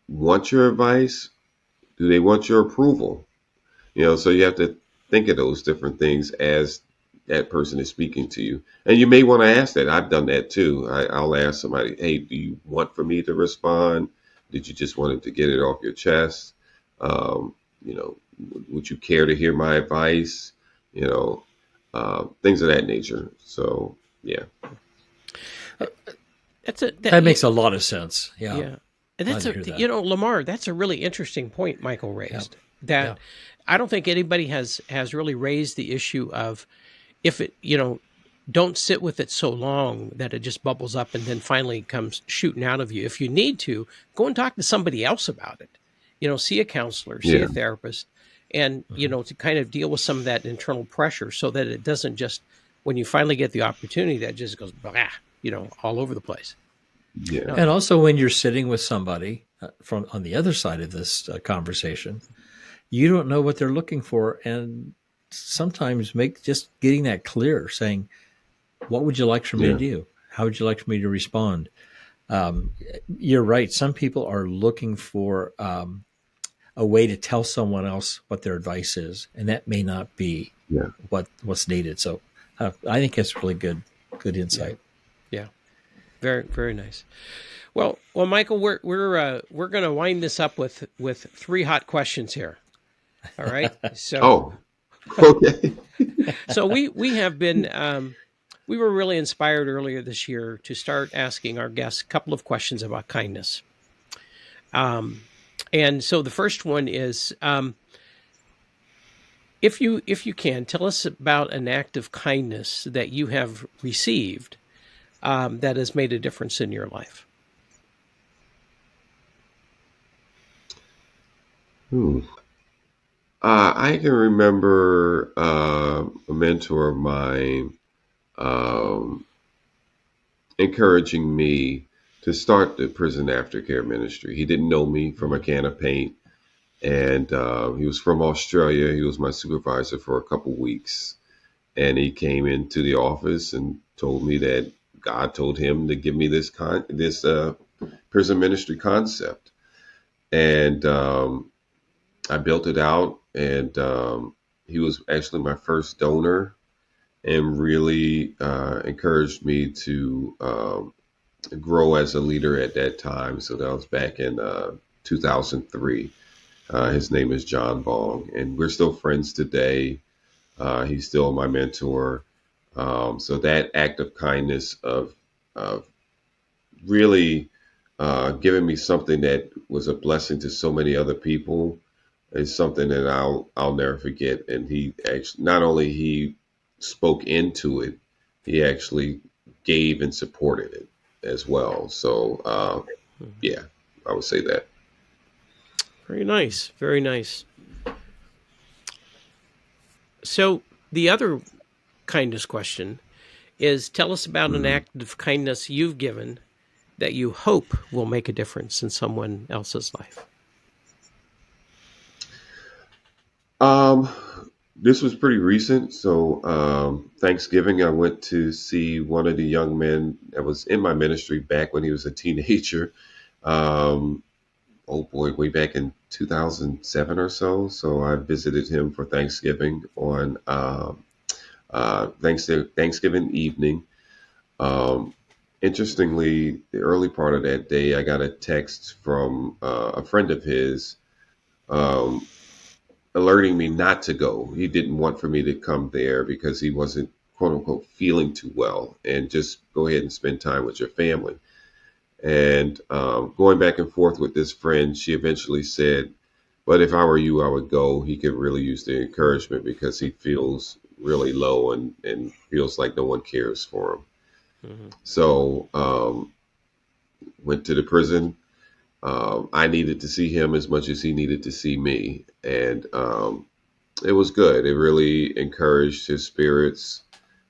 want your advice? Do they want your approval? So you have to think of those different things as that person is speaking to you. And you may want to ask that. I've done that too. I'll ask somebody, hey, do you want for me to respond? Did you just want to get it off your chest? Um, would you care to hear my advice? Things of that nature. So, yeah. That makes a lot of sense. Yeah. Yeah. And that's Lamar, that's a really interesting point Michael raised. That I don't think anybody has really raised the issue of, if it, don't sit with it so long that it just bubbles up and then finally comes shooting out of you. If you need to, go and talk to somebody else about it. See a counselor, see a therapist, and, to kind of deal with some of that internal pressure so that it doesn't just, when you finally get the opportunity, that just goes, all over the place. Yeah. And also when you're sitting with somebody from on the other side of this conversation, you don't know what they're looking for. And sometimes just getting that clear, saying, what would you like for me to do? How would you like for me to respond? You're right. Some people are looking for a way to tell someone else what their advice is, and that may not be what's needed. So I think that's really good insight. Yeah. Very, very nice. Well, Michael, we're going to wind this up with 3 hot questions here. All right. So, okay. So we have been, we were really inspired earlier this year to start asking our guests a couple of questions about kindness. And so the first one is, if you can, tell us about an act of kindness that you have received that has made a difference in your life. I can remember a mentor of mine encouraging me to start the prison aftercare ministry. He didn't know me from a can of paint, and he was from Australia. He was my supervisor for a couple weeks, and he came into the office and told me that God told him to give me this prison ministry concept, and I built it out, and he was actually my first donor, and really encouraged me to grow as a leader at that time. So that was back in 2003. His name is John Bong, and we're still friends today. He's still my mentor. So that act of kindness of really giving me something that was a blessing to so many other people is something that I'll never forget. And he actually, not only he spoke into it, he actually gave and supported it as well. So I would say that. Very nice. Very nice. So the other kindness question is, tell us about an act of kindness you've given that you hope will make a difference in someone else's life. This was pretty recent. So Thanksgiving, I went to see one of the young men that was in my ministry back when he was a teenager. Way back in 2007 or so. So I visited him for Thanksgiving on Thanksgiving evening. Interestingly, the early part of that day, I got a text from a friend of his alerting me not to go. He didn't want for me to come there because he wasn't, quote unquote, feeling too well, and just go ahead and spend time with your family. And going back and forth with this friend, she eventually said, "But if I were you, I would go. He could really use the encouragement because he feels really low and feels like no one cares for him." Mm-hmm. So went to the prison. I needed to see him as much as he needed to see me, and it was good. It really encouraged his spirits.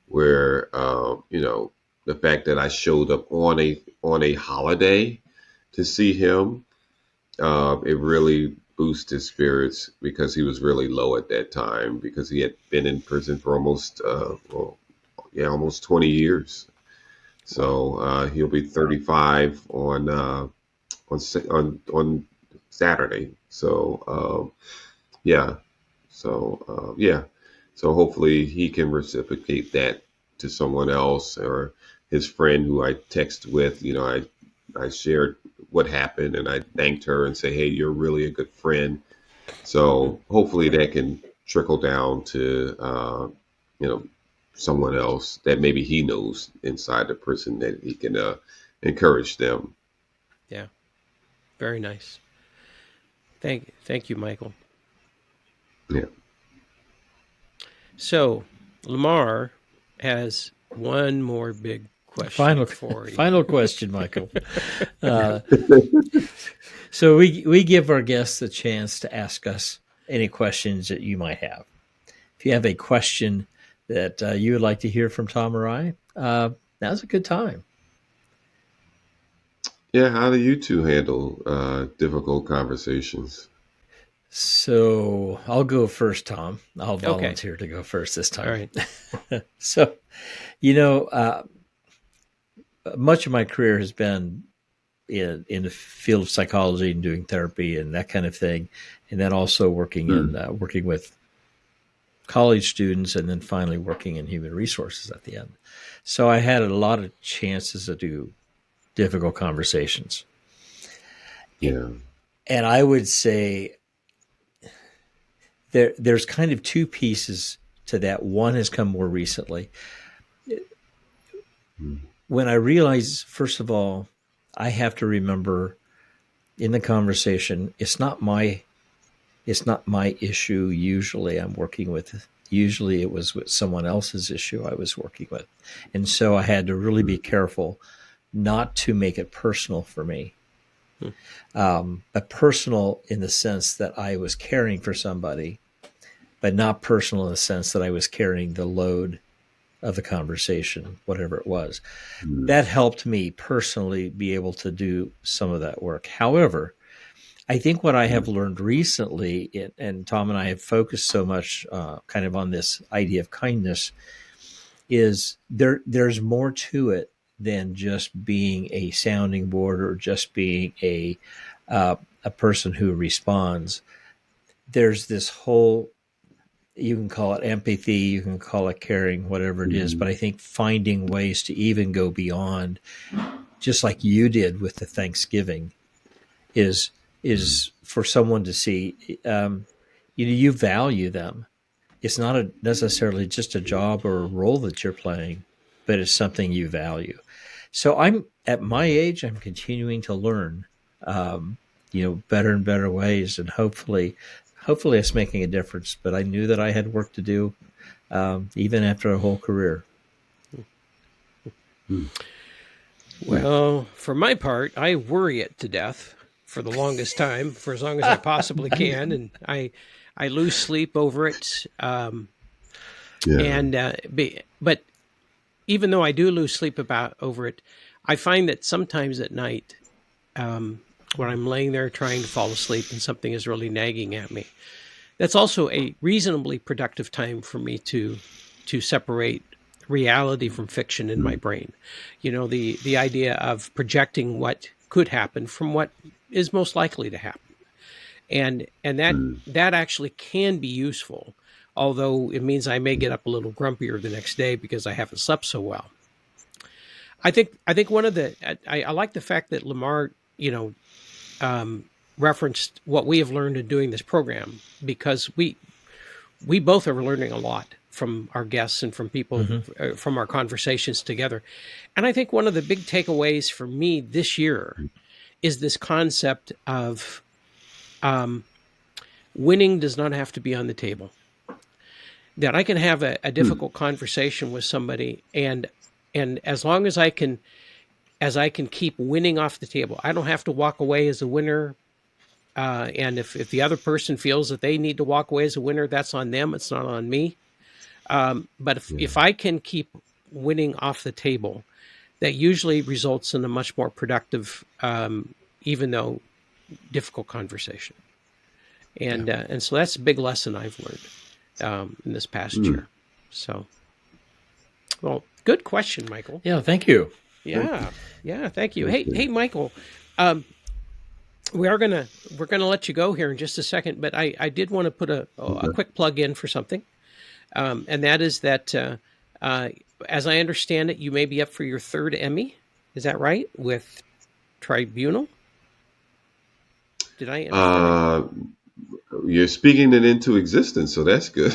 Where the fact that I showed up on a holiday to see him, it really boosted his spirits because he was really low at that time because he had been in prison for almost 20 years. So he'll be 35 on Saturday. So yeah, yeah. So hopefully he can reciprocate that to someone else or his friend who I text with. I shared what happened and I thanked her and say, "Hey, you're really a good friend." So hopefully that can trickle down to you know someone else that maybe he knows inside the prison that he can encourage them. Yeah, very nice. Thank you, Michael. Yeah. So Lamar has one more big question for you. Final question, Michael. So we give our guests a chance to ask us any questions that you might have. If you have a question that you would like to hear from Tom or I, now's a good time. Yeah. How do you two handle difficult conversations? So I'll go first, Tom. I'll Okay. volunteer to go first this time. All right. So, you know, much of my career has been in the field of psychology and doing therapy and that kind of thing, and then also working with college students, and then finally working in human resources at the end. So I had a lot of chances to do difficult conversations. Yeah. And I would say there's kind of two pieces to that. One has come more recently. When I realize, first of all, I have to remember in the conversation, it's not my issue. Usually I'm working with, usually it was with someone else's issue I was working with. And so I had to really be careful not to make it personal for me. But personal in the sense that I was caring for somebody, but not personal in the sense that I was carrying the load of the conversation, whatever it was. That helped me personally be able to do some of that work. However, I think what I have learned recently, and Tom and I have focused so much kind of on this idea of kindness, is there's more to it than just being a sounding board or just being a person who responds. There's this whole, you can call it empathy, you can call it caring, whatever it is, but I think finding ways to even go beyond, just like you did with the Thanksgiving, is for someone to see, you value them. It's not necessarily just a job or a role that you're playing, but it's something you value. So I'm at my age, I'm continuing to learn, better and better ways, and hopefully it's making a difference. But I knew that I had work to do, even after a whole career. Well, for my part, I worry it to death for the longest time, for as long as I possibly can, and I lose sleep over it. But even though I do lose sleep over it, I find that sometimes at night, when I'm laying there trying to fall asleep and something is really nagging at me, that's also a reasonably productive time for me to separate reality from fiction in my brain. The idea of projecting what could happen from what is most likely to happen. And that actually can be useful, although it means I may get up a little grumpier the next day because I haven't slept so well. I think one of I like the fact that Lamar, referenced what we have learned in doing this program, because we both are learning a lot from our guests and from people, Mm-hmm. from our conversations together. And I think one of the big takeaways for me this year is this concept of winning does not have to be on the table. That I can have a difficult conversation with somebody, and as long as I can keep winning off the table, I don't have to walk away as a winner. And if the other person feels that they need to walk away as a winner, that's on them. It's not on me. But if I can keep winning off the table, that usually results in a much more productive, even though difficult conversation. And so that's a big lesson I've learned in this past year. So, well, good question, Michael. Yeah, thank you. Yeah, thank you. Hey, Michael. We're gonna let you go here in just a second, but I did want to put a quick plug in for something, and that is that as I understand it, you may be up for your third Emmy. Is that right? With Tribunal? Did I understand? You're speaking it into existence, so that's good.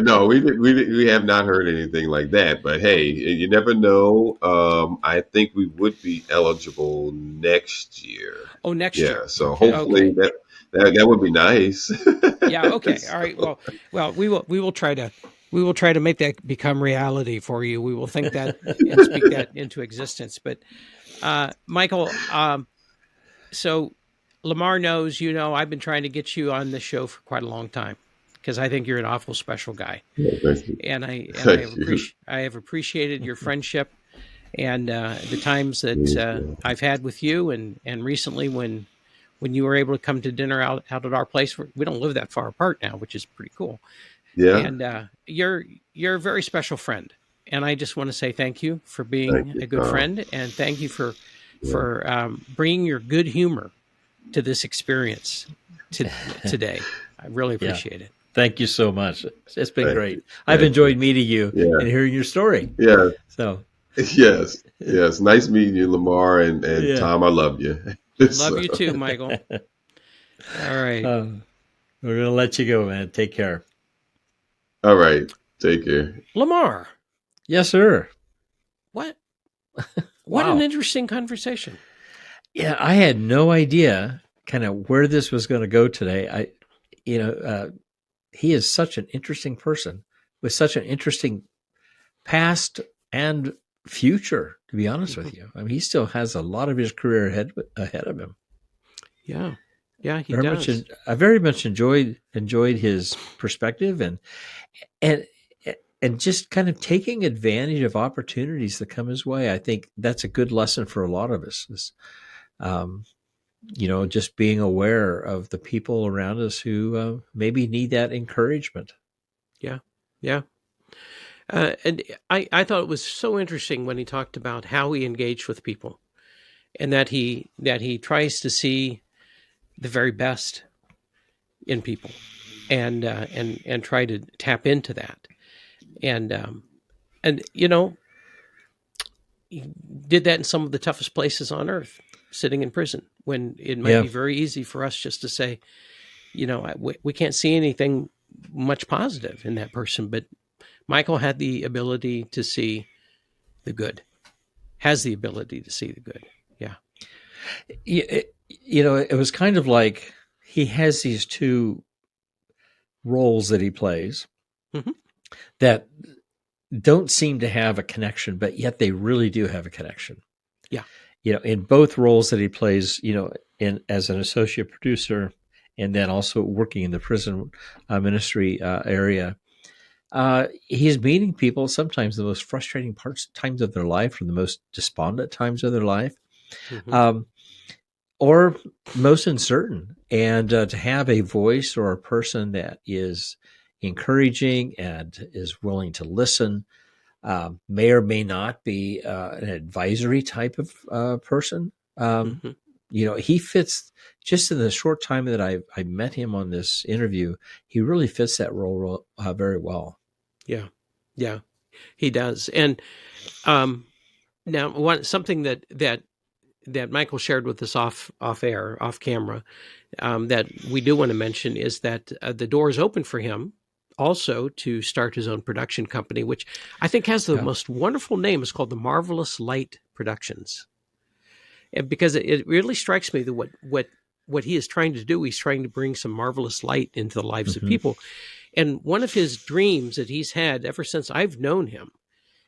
No, we have not heard anything like that. But hey, you never know. I think we would be eligible next year. Oh, next year. So hopefully that would be nice. Yeah. Okay. All right. Well, we will try to make that become reality for you. We will think that and speak that into existence. But Michael, so Lamar knows, I've been trying to get you on this show for quite a long time because I think you're an awful special guy. Thank you. And I have appreciated your friendship and the times that I've had with you, and recently when you were able to come to dinner out at our place. We don't live that far apart now, which is pretty cool. Yeah. And you're a very special friend, and I just want to say thank you for being a good friend, and thank you for bringing your good humor to this experience today. I really appreciate it. Thank you so much. It's been great. I've enjoyed meeting you and hearing your story. Yeah. So. Yes. Nice meeting you, Lamar and Tom. I love you. Love you too, Michael. All right. We're going to let you go, man. Take care. All right. Take care. Lamar. Yes, sir. What an interesting conversation. Yeah, I had no idea kind of where this was going to go today. He is such an interesting person with such an interesting past and future, to be honest with you. I mean, he still has a lot of his career ahead of him. Yeah, he does. I very much enjoyed his perspective and just kind of taking advantage of opportunities that come his way. I think that's a good lesson for a lot of us. Just being aware of the people around us who maybe need that encouragement. Yeah. And I thought it was so interesting when he talked about how he engaged with people, and that he tries to see the very best in people, and try to tap into that, and he did that in some of the toughest places on earth, sitting in prison, when it might be very easy for us just to say, we can't see anything much positive in that person, but Michael had the ability to see the good, has the ability to see the good. Yeah. It was kind of like he has these two roles that he plays that don't seem to have a connection, but yet they really do have a connection. Yeah. In both roles that he plays, as an associate producer and then also working in the prison ministry area, he's meeting people sometimes the most frustrating times of their life, or the most despondent times of their life, or most uncertain. And to have a voice or a person that is encouraging and is willing to listen, may or may not be an advisory type of person. He fits, just in the short time that I met him on this interview, he really fits that role very well. Yeah, he does. And now something that that Michael shared with us off camera, that we do want to mention is that the door is open for him also to start his own production company, which I think has the most wonderful name. It's called the Marvelous Light Productions. And because it really strikes me that what he is trying to do, he's trying to bring some marvelous light into the lives of people. And one of his dreams that he's had ever since I've known him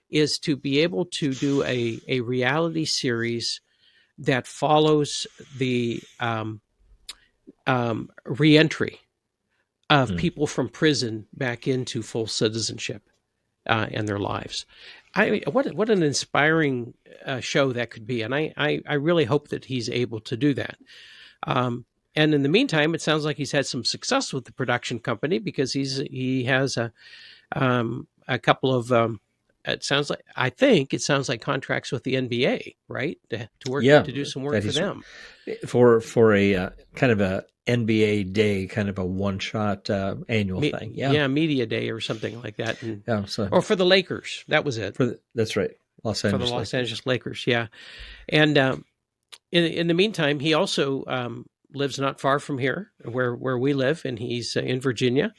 is to be able to do a reality series that follows the reentry of people from prison back into full citizenship in their lives. What an inspiring show that could be, and I really hope that he's able to do that. And in the meantime, it sounds like he's had some success with the production company because he has a couple of it sounds like contracts with the NBA, right? To work to do some work for them for a kind of a NBA day, kind of a one-shot annual thing. Media day or something like that. And, or for the Lakers, that was it. That's right, Los Angeles. For the Los Angeles Lakers, yeah. And in the meantime, he also lives not far from here, where we live, and he's in Virginia,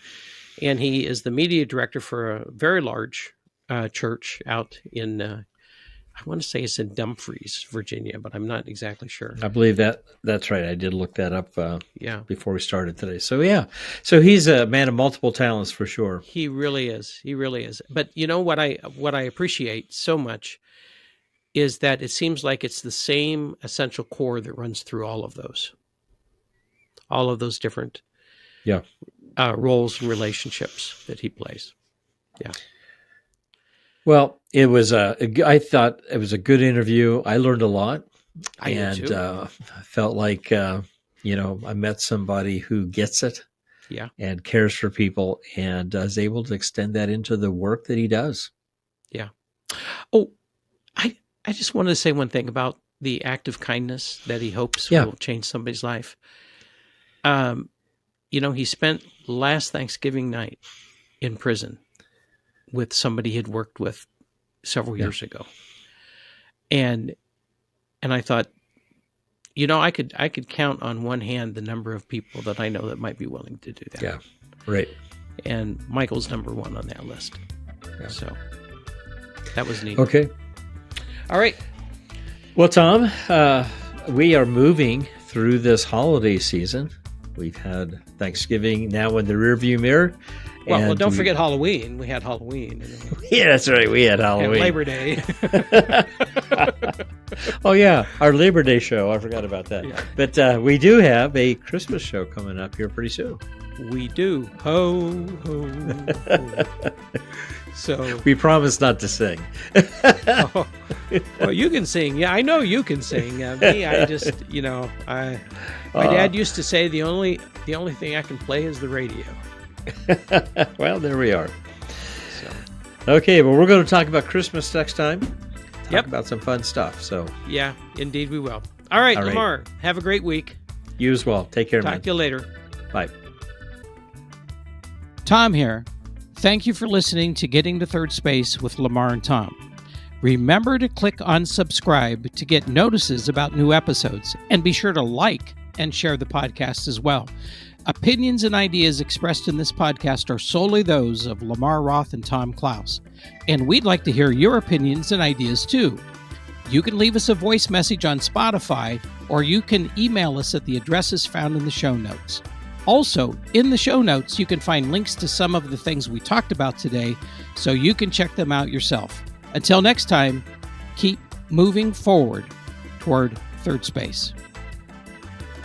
and he is the media director for a very large church out in, I want to say it's in Dumfries, Virginia, but I'm not exactly sure. I believe that's right. I did look that up before we started today. So he's a man of multiple talents for sure. He really is. But you know what I appreciate so much is that it seems like it's the same essential core that runs through all of those different roles and relationships that he plays. Yeah. Well, I thought it was a good interview. I learned a lot. I did too. Felt like, I met somebody who gets it and cares for people and is able to extend that into the work that he does. Yeah. Oh, I just wanted to say one thing about the act of kindness that he hopes will change somebody's life. He spent last Thanksgiving night in prison with somebody he'd worked with several years ago. And I thought, I could count on one hand the number of people that I know that might be willing to do that. Yeah. Right. And Michael's number one on that list. Yeah. So that was neat. Okay. All right. Well, Tom, we are moving through this holiday season. We've had Thanksgiving now in the rearview mirror. Well, don't forget Halloween. We had Halloween. Yeah, that's right. We had Halloween. And Labor Day. Oh, yeah. Our Labor Day show. I forgot about that. Yeah. But we do have a Christmas show coming up here pretty soon. We do. Ho, ho, ho. So we promise not to sing. Well, you can sing. Yeah, I know you can sing. Me, I just, my dad used to say the only thing I can play is the radio. Well, there we are. Okay, well, we're going to talk about Christmas next time. Talk about some fun stuff. So yeah, indeed we will. All right, Lamar, have a great week. You as well. Take care, man. Talk to you later. Bye. Tom here. Thank you for listening to Getting to Third Space with Lamar and Tom. Remember to click on subscribe to get notices about new episodes, and be sure to like and share the podcast as well. Opinions and ideas expressed in this podcast are solely those of Lamar Roth and Tom Klaus, and we'd like to hear your opinions and ideas too. You can leave us a voice message on Spotify, or you can email us at the addresses found in the show notes. Also, in the show notes, you can find links to some of the things we talked about today, so you can check them out yourself. Until next time, keep moving forward toward third space.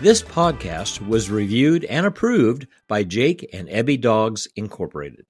This podcast was reviewed and approved by Jake and Ebby Dogs Incorporated.